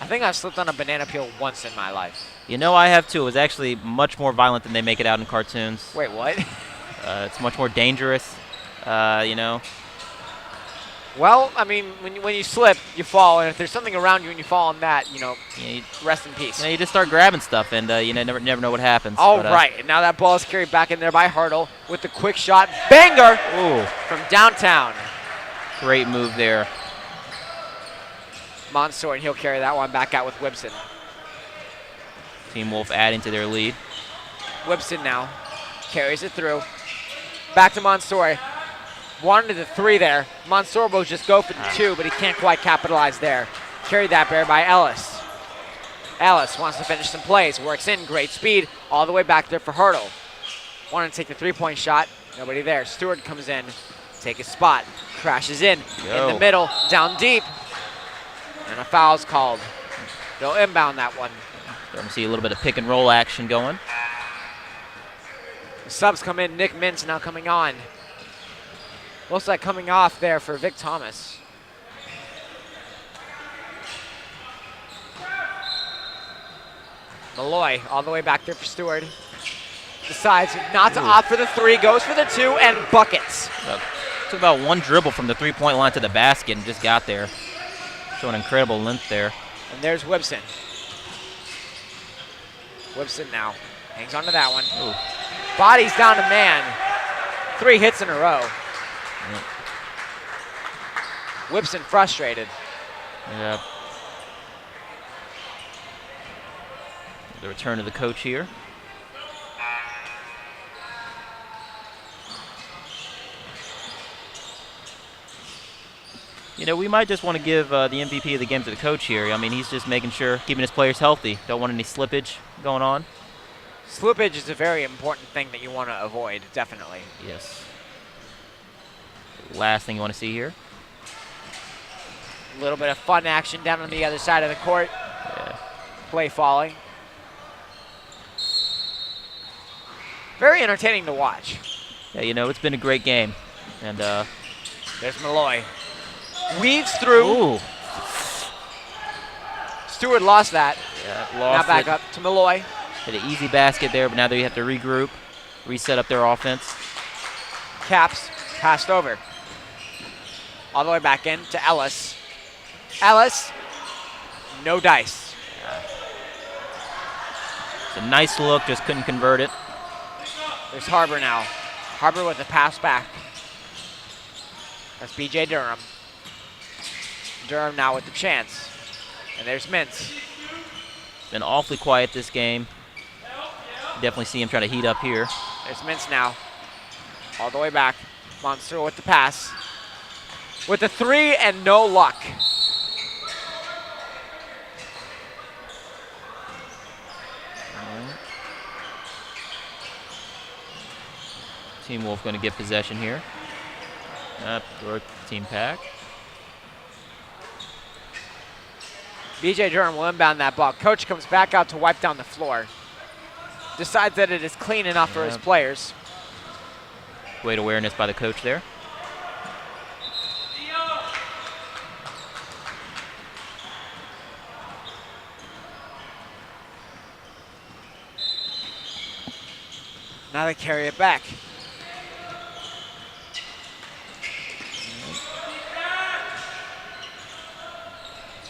I think I've slipped on a banana peel once in my life. I have too. It was actually much more violent than they make it out in cartoons. Wait, what? It's much more dangerous, Well, I mean, when you slip, you fall, and if there's something around you and you fall on that, rest in peace. You just start grabbing stuff, and you never know what happens. Right, and now that ball is carried back in there by Hartle with the quick shot. Banger from downtown. Great move there. Mansour, and he'll carry that one back out with Whipson. Team Wolf adding to their lead. Whipson now carries it through. Back to Mansour. Wanted the 3 there. Mansour will just go for the 2, but he can't quite capitalize there. Carried that there by Ellis. Ellis wants to finish some plays. Works in, great speed, all the way back there for Hartle. Wanted to take the 3-point shot. Nobody there. Stewart comes in, take a spot, crashes in the middle, down deep. And a foul's called. They'll inbound that one. Starting to see a little bit of pick and roll action going. The subs come in. Nick Mintz now coming on. Looks like coming off there for Vic Thomas. Malloy all the way back there for Stewart. Decides not to opt for the 3, goes for the 2, and buckets. Took about 1 dribble from the 3-point line to the basket and just got there. Showing incredible length there. And there's Whipson. Whipson now hangs on to that one. Bodies down to man. 3 hits in a row. Whipson frustrated. Yeah. The return of the coach here. You know, we might just want to give the MVP of the game to the coach here. I mean, he's just making sure, keeping his players healthy. Don't want any slippage going on. Slippage is a very important thing that you want to avoid, definitely. Yes. Last thing you want to see here. A little bit of fun action down on the other side of the court. Yeah. Play falling. Very entertaining to watch. Yeah, you know, it's been a great game. And there's Malloy. Weaves through. Ooh. Stewart lost that. Yeah, lost now back it. up to Malloy. Hit an easy basket there, but now they have to regroup, reset up their offense. Caps passed over. All the way back in to Ellis. Ellis, no dice. It's a nice look, just couldn't convert it. There's Harbor now. Harbor with the pass back. That's B.J. Durham. Durham now with the chance. And there's Mintz. Been awfully quiet this game. Definitely see him trying to heat up here. There's Mintz now. All the way back. Monster with the pass. With the three and no luck. Team Wolf going to get possession here. Or Team Pack. B.J. Durham will inbound that ball. Coach comes back out to wipe down the floor. Decides that it is clean enough for his players. Great awareness by the coach there. Now they carry it back.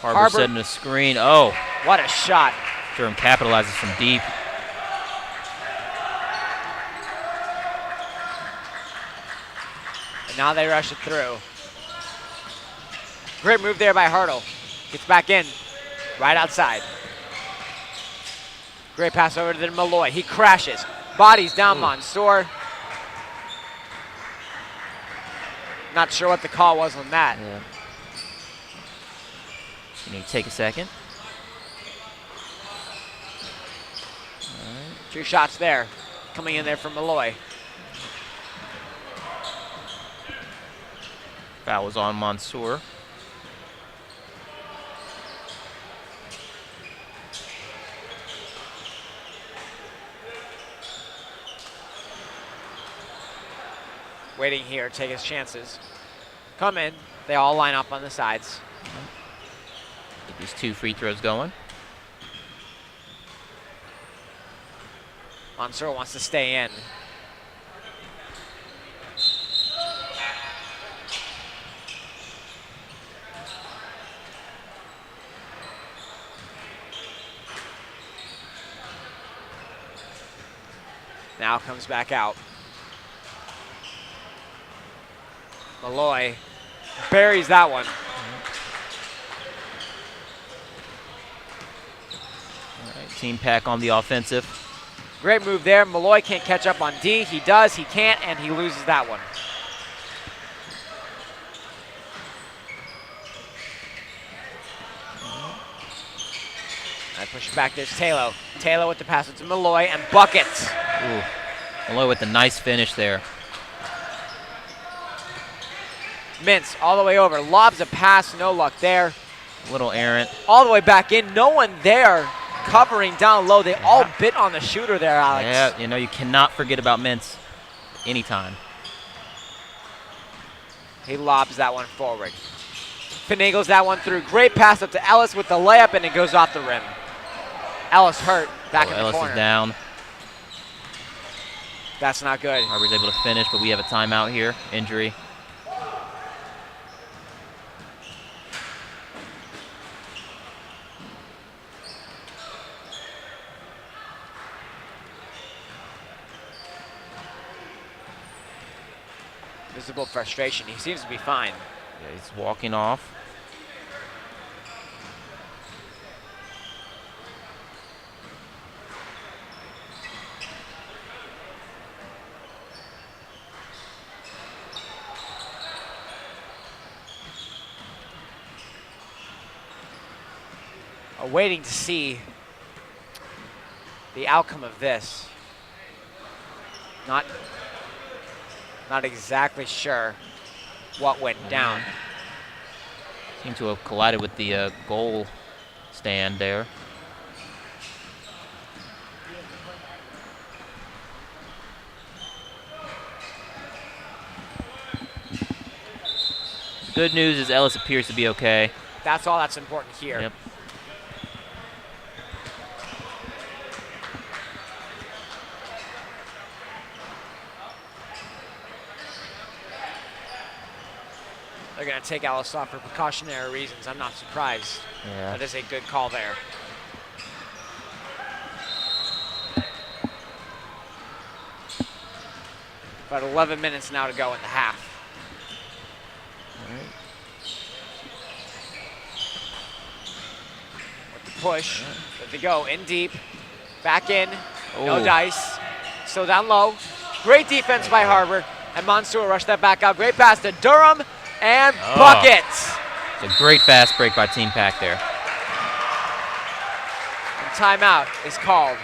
Harbor setting a screen. Oh. What a shot. Durham capitalizes from deep. And now they rush it through. Great move there by Hurdle. Gets back in. Right outside. Great pass over to Malloy. He crashes. Bodies down Mansour. Not sure what the call was on that. Yeah. You need to take a second. All right. 2 shots there. Coming in there from Malloy. Foul was on Mansour. Waiting here, take his chances. Come in. They all line up on the sides. Get these 2 free throws going. Mansour wants to stay in. Now comes back out. Malloy buries that one. All right, Team Pack on the offensive. Great move there. Malloy can't catch up on D. He does, he can't, and he loses that one. I push it back. There's Taylor. Taylor with the pass to Malloy and buckets. Ooh. Malloy with the nice finish there. Mintz all the way over. Lobs a pass. No luck there. A little errant. All the way back in. No one there covering down low. They all bit on the shooter there, Alex. Yeah, you know, you cannot forget about Mintz anytime. He lobs that one forward. Finagles that one through. Great pass up to Ellis with the layup, and it goes off the rim. Ellis hurt. Back in the Ellis corner. is down. That's not good. Harbor's able to finish, but we have a timeout here. Injury. Visible frustration. He seems to be fine. Yeah, he's walking off. Waiting to see the outcome of this. Not exactly sure what went down. Seemed to have collided with the goal stand there. Good news is Ellis appears to be okay. That's all that's important here. Yep. They're going to take Ellis off for precautionary reasons. I'm not surprised. Yeah. That is a good call there. About 11 minutes now to go in the half. All right. With the push, good to go, in deep, back in, no Oh. dice, still down low. Great defense by Harbor, and Mansour rushed that back out. Great pass to Durham, and buckets. It's a great fast break by Team Pack there. And timeout is called.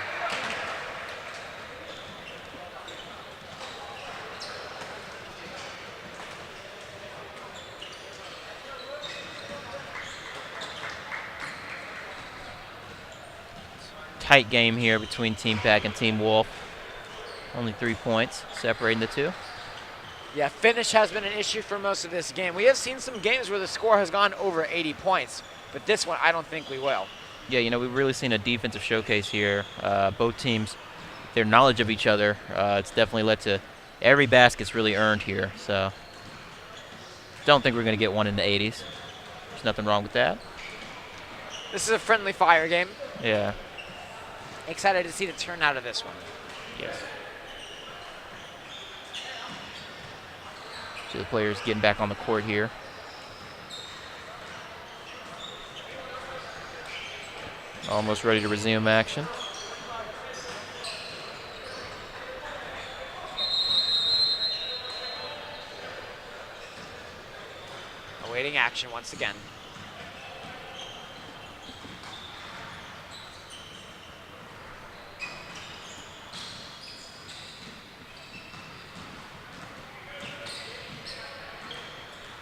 Tight game here between Team Pack and Team Wolf. Only 3 points separating the two. Yeah, finish has been an issue for most of this game. We have seen some games where the score has gone over 80 points, but this one I don't think we will. Yeah, you know, we've really seen a defensive showcase here. Both teams, their knowledge of each other, it's definitely led to every basket's really earned here. So don't think we're going to get one in the 80s. There's nothing wrong with that. This is a friendly fire game. Yeah. Excited to see the turnout of this one. Yes. So the players getting back on the court here. Almost ready to resume action. Awaiting action once again.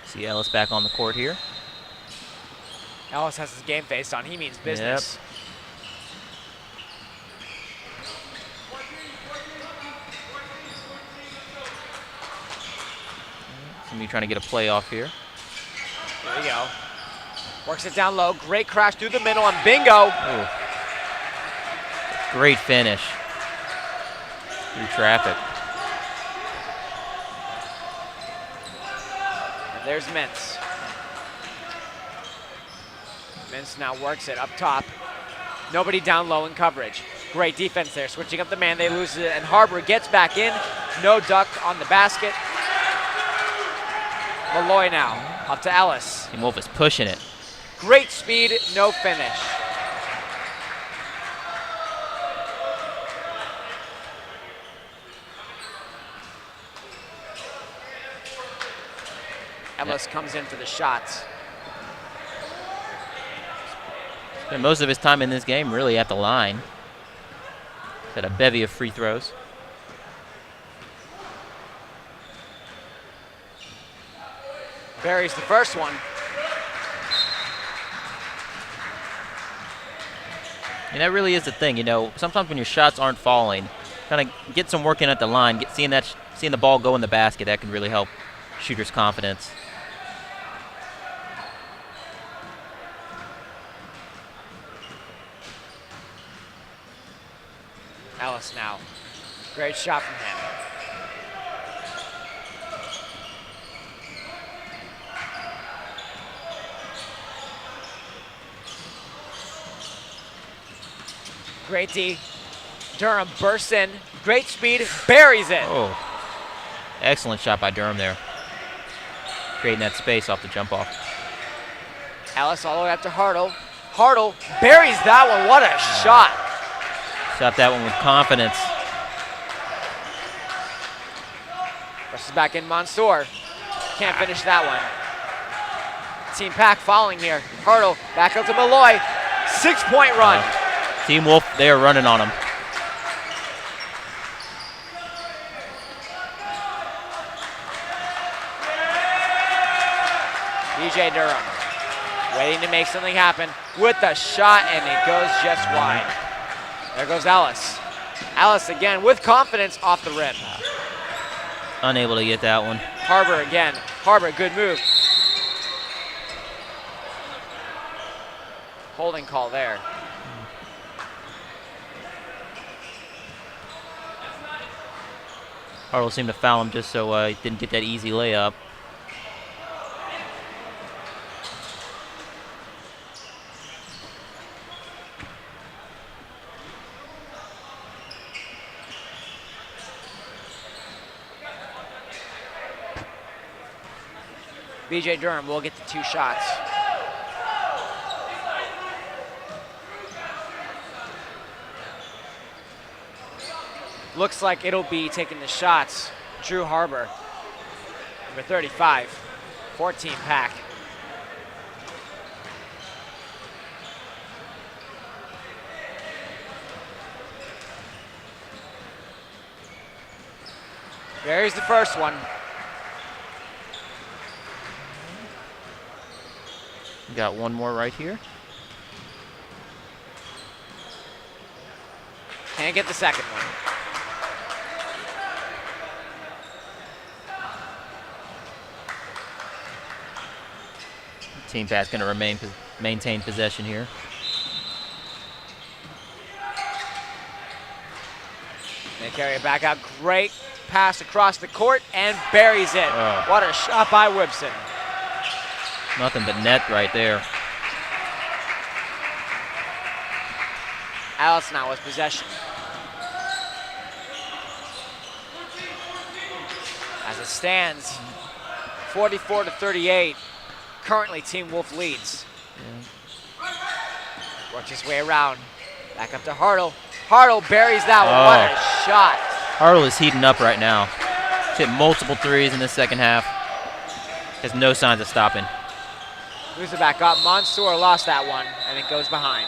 See Ellis back on the court here. Ellis has his game face on. He means business. Somebody trying to get a play off here. There we go. Works it down low. Great crash through the middle, and bingo. Ooh. Great finish through traffic. And there's Mintz. Mintz now works it up top. Nobody down low in coverage. Great defense there. Switching up the man, they lose it, and Harbor gets back in. No duck on the basket. Malloy now, up to Ellis. Team Wolf is pushing it. Great speed, no finish. Ellis comes in for the shots. Spent most of his time in this game really at the line. Had a bevy of free throws. Buries the first one. And that really is the thing, you know, sometimes when your shots aren't falling, kind of get some work in at the line, seeing the ball go in the basket, that can really help shooters' confidence. Ellis now. Great shot from him. Great D. Durham bursts in. Great speed. Buries it. Oh, excellent shot by Durham there. creating that space off the jump off. Ellis all the way up to Hartle. Hartle buries that one. What a shot. Shot that one with confidence. Rushes back in Mansour. Can't finish that one. Team Pack following here. Hartle back up to Malloy. 6-point run. Team Wolf, they are running on him. BJ Durham waiting to make something happen with the shot, and it goes just wide. There goes Ellis. Ellis again with confidence off the rim. Unable to get that one. Harbor again. Harbor, good move. Holding call there. Hartle seemed to foul him just so he didn't get that easy layup. BJ Durham will get the 2 shots. Looks like it'll be taking the shots. Drew Harbor, number 35, 14 Pack. There's the first one. Got one more right here. Can't get the second one. Team Pack's going to maintain possession here. They carry it back out. Great pass across the court and buries it. Oh. What a shot by Whipson. Nothing but net right there. Alice now with possession. As it stands, 44-38. Currently, Team Wolf leads. Works his way around. Back up to Hartle. Hartle buries that one. What a shot. Hartle is heating up right now. Hit multiple threes in the second half. Has no signs of stopping. Moves it back up. Mansour lost that one, and it goes behind.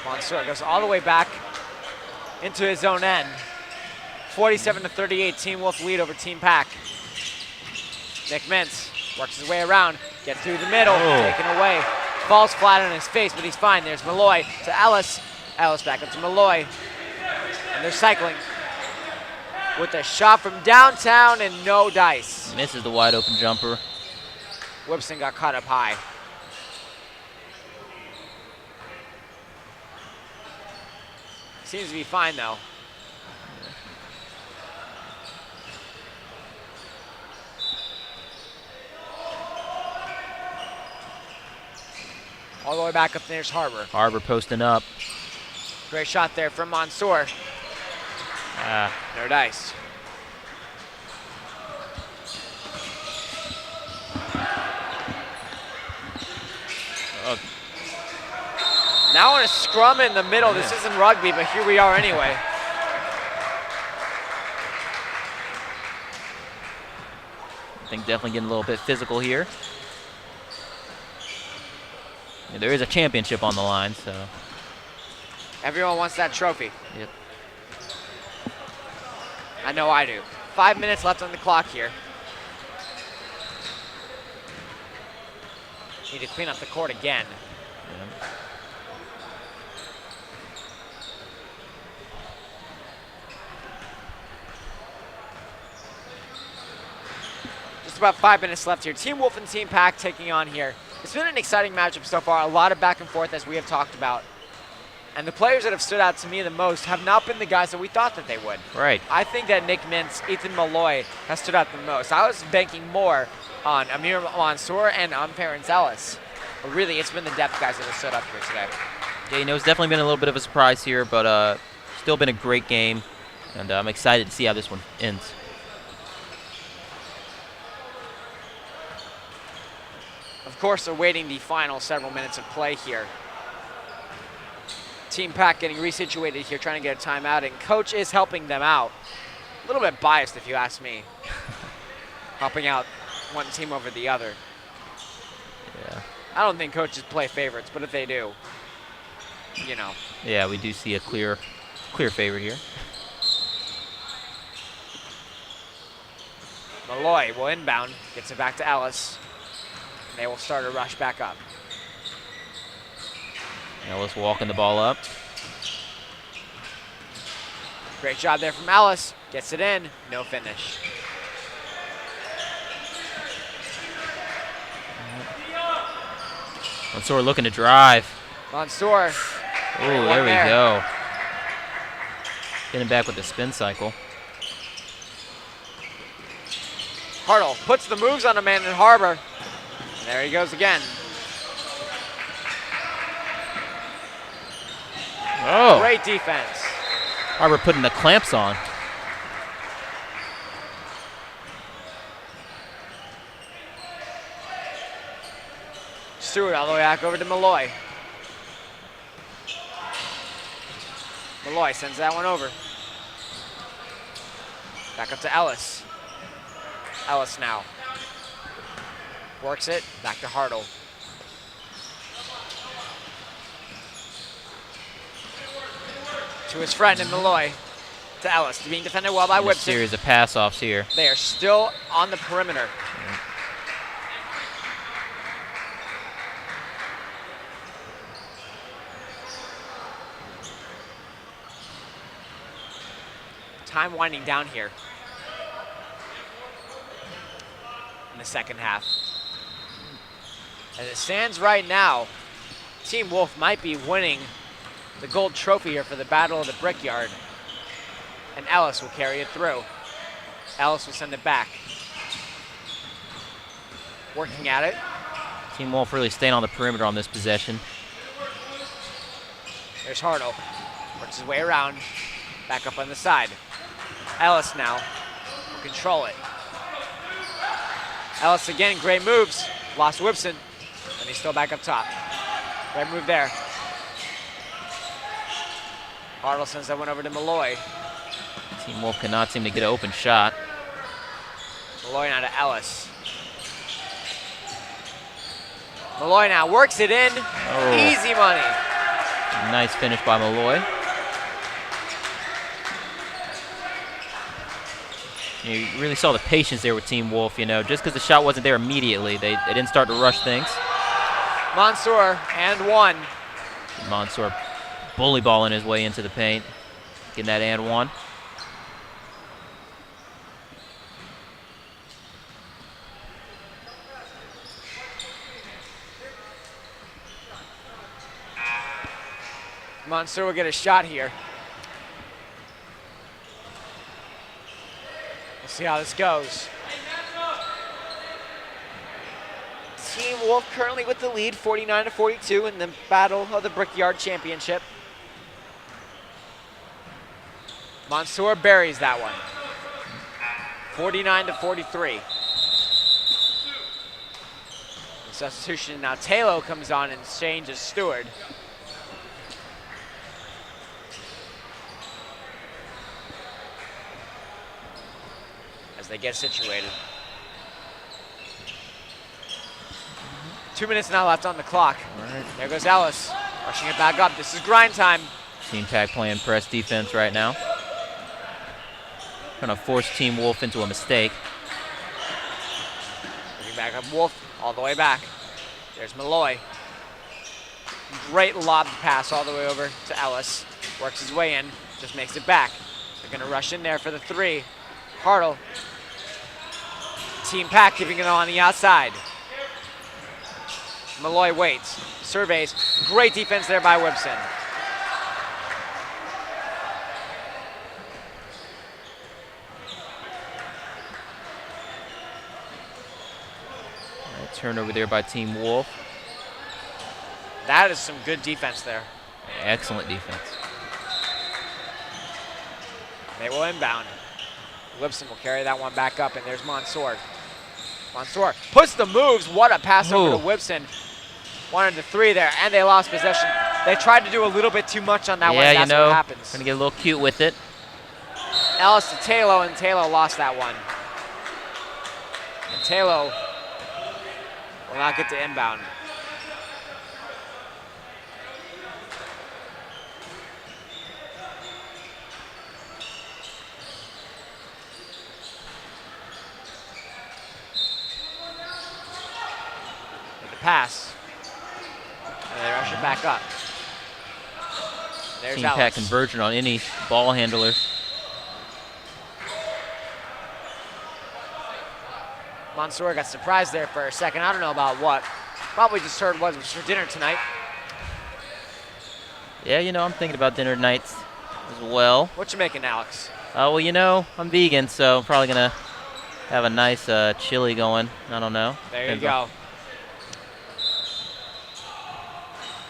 Mansour goes all the way back into his own end. 47-38, Team Wolf lead over Team Pack. Nick Mintz works his way around, gets through the middle, taken away. Falls flat on his face, but he's fine. There's Malloy to Ellis. Ellis back up to Malloy. And they're cycling with a shot from downtown and no dice. Misses the wide open jumper. Whipson got caught up high. Seems to be fine though. All the way back up there's Harbor. Harbor posting up. Great shot there from Mansour. No dice. Now in a scrum in the middle. This isn't rugby, but here we are anyway. I think definitely getting a little bit physical here. Yeah, there is a championship on the line, so. Everyone wants that trophy. Yep. I know I do. 5 minutes left on the clock here. Need to clean up the court again. Yeah. Just about 5 minutes left here. Team Wolf and Team Pack taking on here. It's been an exciting matchup so far. A lot of back and forth as we have talked about. And the players that have stood out to me the most have not been the guys that we thought that they would. Right. I think that Nick Mintz, Ethan Malloy has stood out the most. I was banking more on Amir Mansour and on Terrence Ellis. But really, it's been the depth guys that have stood up here today. Yeah, it's definitely been a little bit of a surprise here, but still been a great game. And I'm excited to see how this one ends. Of course, awaiting the final several minutes of play here. Team Pack getting resituated here, trying to get a timeout, and Coach is helping them out. A little bit biased, if you ask me. Helping out one team over the other. Yeah. I don't think coaches play favorites, but if they do, you know. Yeah, we do see a clear favorite here. Malloy will inbound, gets it back to Ellis. And they will start a rush back up. Ellis walking the ball up. Great job there from Ellis. Gets it in, no finish. Mansour looking to drive. Mansour. Oh, there we go. Getting back with the spin cycle. Hartle puts the moves on a man in Harbor. And there he goes again. Oh. Great defense. Harbor putting the clamps on. Stewart all the way back over to Malloy. Malloy sends that one over. Back up to Ellis. Ellis now. Works it, back to Hartle. To his friend in Malloy. To Ellis, being defended well by A Whipson. series of pass-offs here. They are still on the perimeter. Time winding down here in the second half. As it stands right now, Team Wolf might be winning the gold trophy here for the Battle of the Brickyard. And Ellis will carry it through. Ellis will send it back. Working at it. Team Wolf really staying on the perimeter on this possession. There's Hartle. Works his way around. Back up on the side. Ellis now will control it. Ellis again, great moves. Lost Whipson, and he's still back up top. Great move there. Hartle sends that one over to Malloy. Team Wolf cannot seem to get an open shot. Malloy now to Ellis. Malloy now works it in. Oh. Easy money. Nice finish by Malloy. You really saw the patience there with Team Wolf, just because the shot wasn't there immediately. They didn't start to rush things. Mansour and one. Mansour bully balling his way into the paint. Getting that and one. Mansour will get a shot here. We'll see how this goes. Team Wolf currently with the lead, 49-42 in the Battle of the Brickyard Championship. Mansour buries that one. 49-43. Substitution now. Taylor comes on and changes Stewart. As they get situated. 2 minutes now left on the clock. Right. There goes Ellis, rushing it back up. This is grind time. Team Pack playing press defense right now. Trying to force Team Wolf into a mistake. Moving back up, Wolf all the way back. There's Malloy. Great lob pass all the way over to Ellis. Works his way in, just makes it back. They're gonna rush in there for the three. Hartle. Team Pack keeping it on the outside. Malloy waits, surveys. Great defense there by Whipson. All right, turnover there by Team Wolf. That is some good defense there. Excellent defense. They will inbound. Lipson will carry that one back up, and there's Mansour. Mansour puts the moves. What a pass over to Whipson. 1 to 3 there, and they lost possession. They tried to do a little bit too much on that one. That's what happens. Gonna get a little cute with it. Ellis to Talo, and Talo lost that one. And Talo will not get to inbound. Pass. And they rush it back up. There's Team Pack conversion on any ball handler. Mansour got surprised there for a second. I don't know about what. Probably just heard what was for dinner tonight. Yeah, you know, I'm thinking about dinner nights as well. What you making, Alex? Well, you know, I'm vegan, so I'm probably gonna have a nice chili going. I don't know. There you go.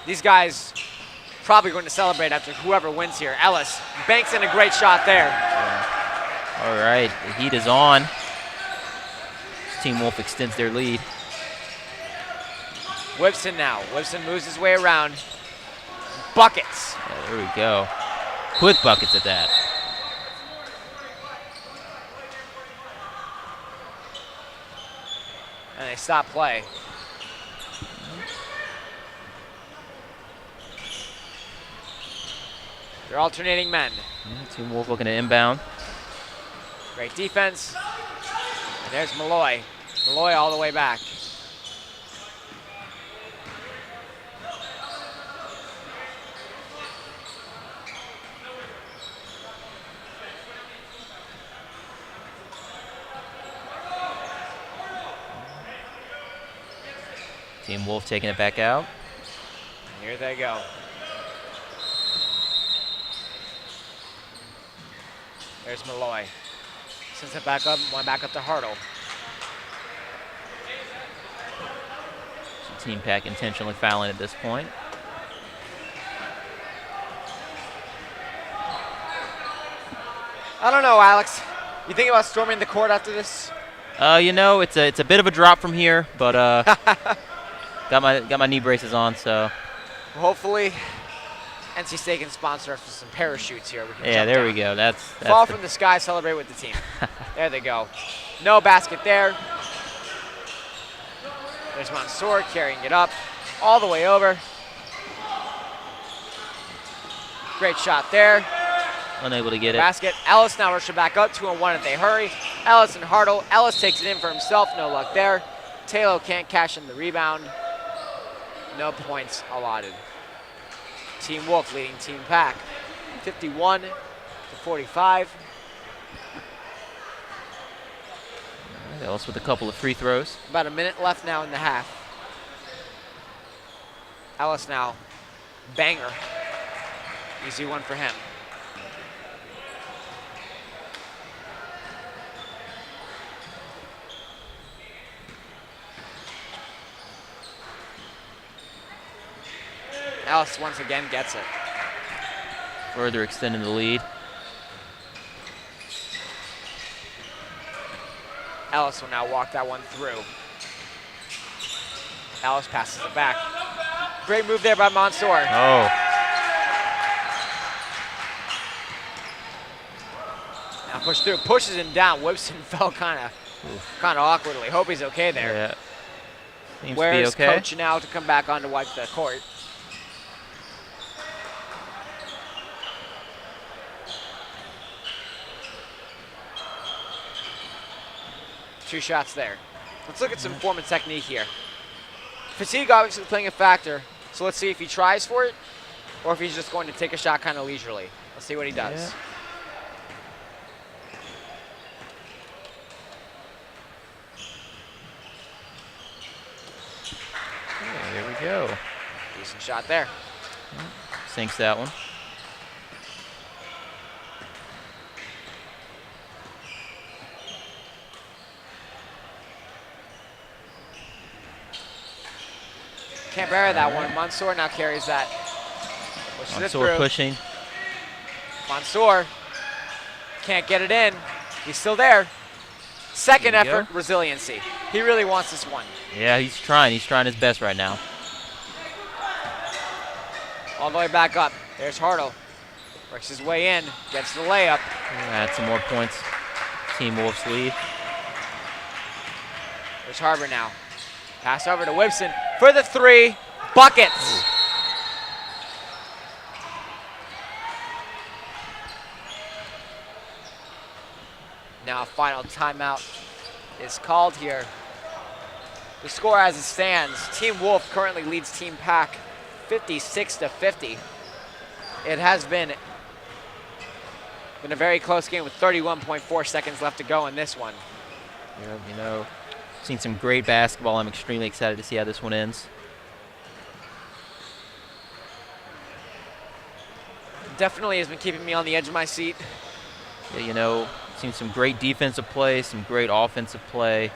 These guys probably going to celebrate after whoever wins here. Ellis banks in a great shot there. Yeah. All right, the heat is on. Team Wolf extends their lead. Whipson now. Whipson moves his way around. Buckets. Yeah, there we go. Quick buckets at that. And they stop play. They're alternating men. Team Wolf looking to inbound. Great defense. And there's Malloy. Malloy all the way back. Team Wolf taking it back out. Here they go. There's Malloy. Sends it back up, one back up to Hartle. So Team Pack intentionally fouling at this point. I don't know, Alex. You think about storming the court after this? You know, it's a bit of a drop from here, but got my knee braces on, so. Hopefully, NC State can sponsor us with some parachutes here. Yeah, there we go. That's fall from the sky, celebrate with the team. There they go. No basket there. There's Mansour carrying it up all the way over. Great shot there. Unable to get it. Basket. Ellis now rushing back up, 2-on-1 if they hurry. Ellis and Hartle. Ellis takes it in for himself, no luck there. Taylor can't cash in the rebound. No points allotted. Team Wolf leading Team Pack, 51-45. Ellis with a couple of free throws. About a minute left now in the half. Ellis now, banger. Easy one for him. Ellis once again gets it. Further extending the lead. Ellis will now walk that one through. Ellis passes it back. Great move there by Mansour. Oh. Now push through, pushes him down. Whipson fell kind of awkwardly. Hope he's okay there. Yeah. Seems Where's to be okay. coach now to come back on to wipe the court? Two shots there. Let's look at some form and technique here. Fatigue obviously playing a factor, so let's see if he tries for it or if he's just going to take a shot kind of leisurely. Let's see what he does. Yeah. Yeah, there we go. Decent shot there. Sinks that one. Can't bury that one. Mansour now carries that. Pushes it Mansour through. pushing. Mansour can't get it in. He's still there. Second There you effort, resiliency. He really wants this one. Yeah, he's trying. He's trying his best right now. All the way back up. There's Hartle. Works his way in. Gets the layup. Add some more points. Team Wolf's lead. There's Harbor now. Pass over to Whipson for the three. Buckets. Now a final timeout is called here. The score as it stands, Team Wolf currently leads Team Pack 56-50. It has been a very close game with 31.4 seconds left to go in this one. You know, seen some great basketball. I'm extremely excited to see how this one ends. Definitely has been keeping me on the edge of my seat. Yeah, you know, seen some great defensive play, some great offensive play.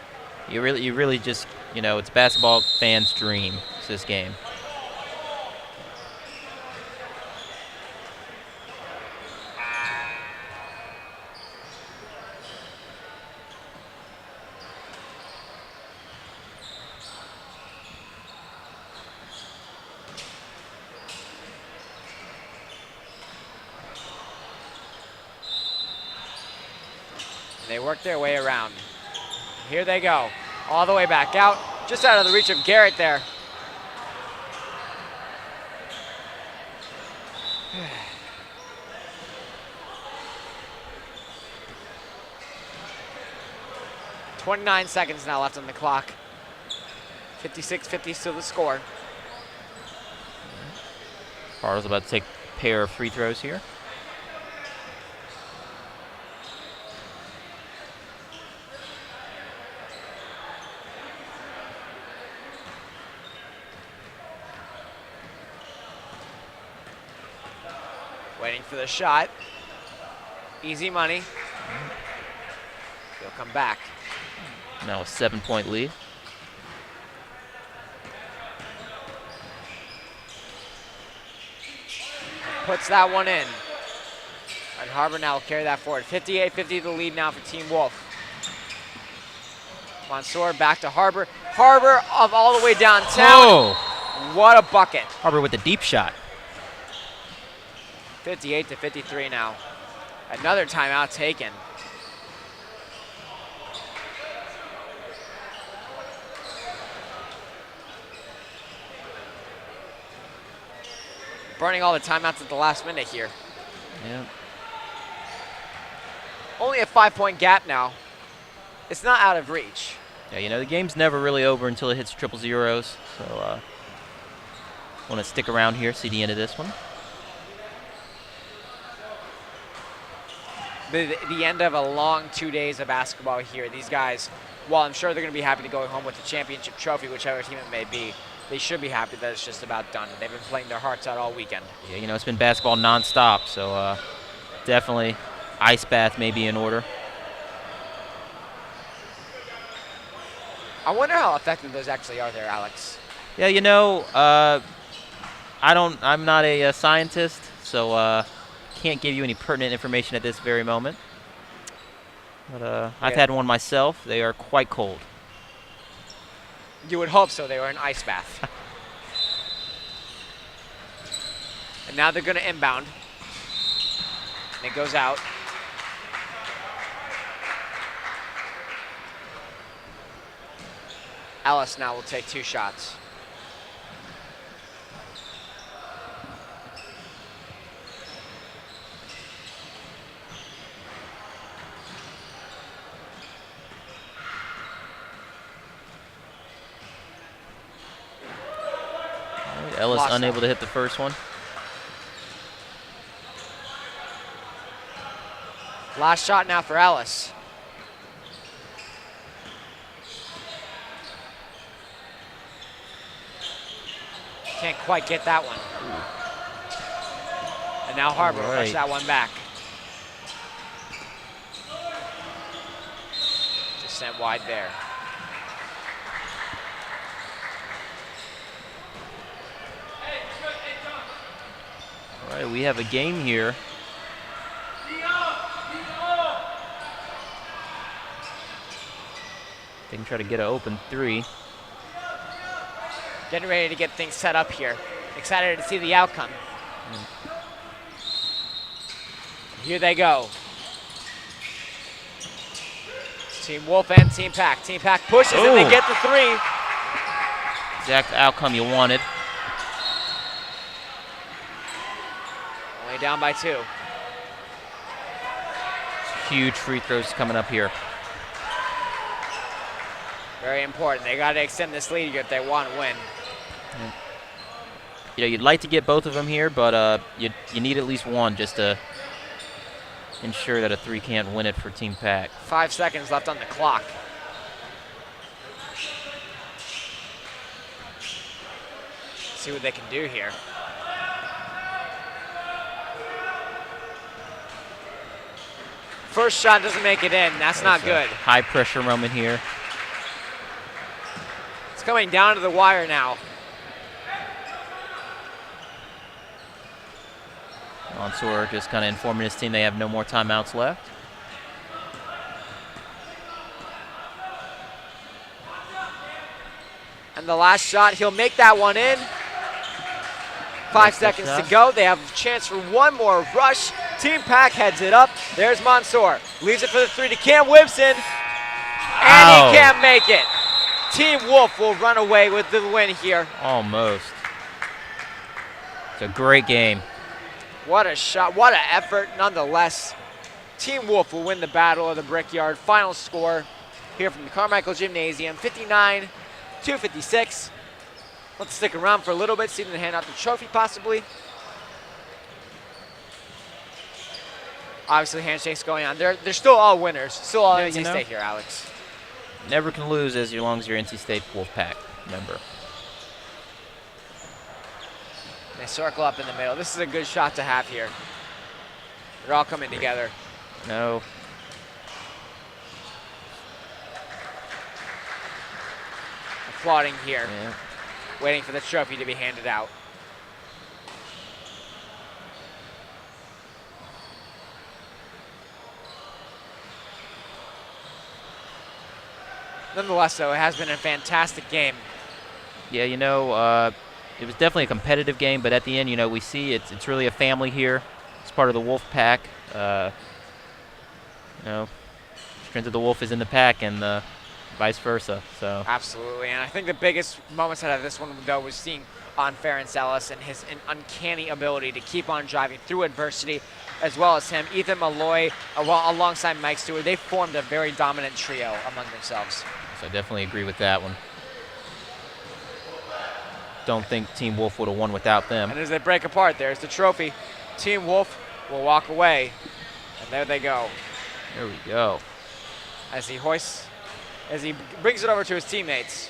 You really just, you know, it's basketball fans' dream. It's this game. They work their way around. Here they go, all the way back out, just out of the reach of Garrett there. .29 seconds now left on the clock. 56-50 still the score. Hartle's about to take a pair of free throws here. Waiting for the shot. Easy money. He'll come back. Now a 7-point lead. Puts that one in. And Harbor now will carry that forward. 58-50 the lead now for Team Wolf. Mansour back to Harbor. Harbor of all the way downtown. Whoa. What a bucket. Harbor with the deep shot. 58-53 now. Another timeout taken. Burning all the timeouts at the last minute here. Yeah. Only a 5-point gap now. It's not out of reach. Yeah, you know, the game's never really over until it hits triple zeros. So, want to stick around here, see the end of this one. The end of a long 2 days of basketball here. These guys, while I'm sure they're going to be happy to go home with the championship trophy, whichever team it may be, they should be happy that it's just about done. They've been playing their hearts out all weekend. Yeah, you know, it's been basketball nonstop, so definitely ice bath may be in order. I wonder how effective those actually are there, Alex. Yeah, you know, I'm not a scientist, so can't give you any pertinent information at this very moment. But I've had one myself. They are quite cold. You would hope so. They were an ice bath. And now they're going to inbound. And it goes out. Ellis now will take 2 shots. Ellis Lost unable that. to hit the first one. Last shot now for Ellis. Can't quite get that one. And now Harbor will push that one back. Just sent wide there. All right, we have a game here. They can try to get an open 3. Getting ready to get things set up here. Excited to see the outcome. Here they go. Team Wolf and Team Pack. Team Pack pushes and they get the 3. Exact outcome you wanted. Only down by 2. Huge free throws coming up here. Very important. They got to extend this lead if they want to win. You know, you'd like to get both of them here, but you need at least one just to ensure that a 3 can't win it for Team Pack. 5 seconds left on the clock. See what they can do here. First shot doesn't make it in. That's not good. High pressure moment here. It's coming down to the wire now. Mansour just kind of informing his team they have no more timeouts left. And the last shot, he'll make that one in. 5 seconds to go. They have a chance for one more rush. Team Pack heads it up. There's Mansour. Leaves it for the 3 to Cam Whipson. And he can't make it. Team Wolf will run away with the win here. Almost. It's a great game. What a shot. What an effort nonetheless. Team Wolf will win the Battle of the Brickyard. Final score here from the Carmichael Gymnasium, 59-56. Let's stick around for a little bit, see them hand out the trophy possibly. Obviously handshakes going on. They're still all winners. Still all NC State here, Alex. Never can lose as long as you're NC State Wolfpack member. They circle up in the middle. This is a good shot to have here. They're all coming together. No. Applauding here. Waiting for the trophy to be handed out. Nonetheless, though, it has been a fantastic game. Yeah, you know, it was definitely a competitive game, but at the end, you know, we see it's really a family here. It's part of the Wolf Pack. You know, strength of the Wolf is in the pack, and vice versa. So absolutely, and I think the biggest moments out of this one, though, was seeing Ferenc Ellis and his uncanny ability to keep on driving through adversity, as well as him, Ethan Malloy, alongside Mike Stewart. They formed a very dominant trio among themselves. So I definitely agree with that one. Don't think Team Wolf would have won without them. And as they break apart, there's the trophy. Team Wolf will walk away, and there they go. There we go. As he brings it over to his teammates.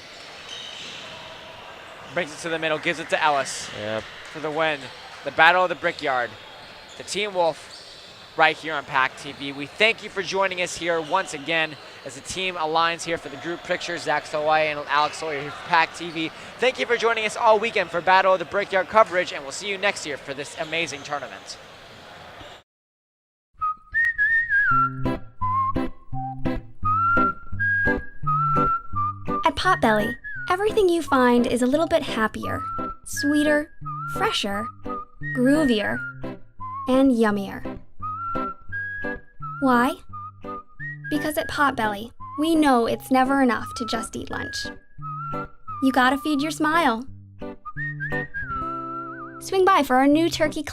Brings it to the middle, gives it to Ellis for the win. The Battle of the Brickyard. The Team Wolf right here on PackTV. We thank you for joining us here once again as the team aligns here for the group picture. Zach Sawai and Alex Sawyer here for PackTV. Thank you for joining us all weekend for Battle of the Brickyard coverage, and we'll see you next year for this amazing tournament. At Potbelly, everything you find is a little bit happier, sweeter, fresher, groovier, and yummier. Why? Because at Potbelly, we know it's never enough to just eat lunch. You gotta feed your smile. Swing by for our new turkey club.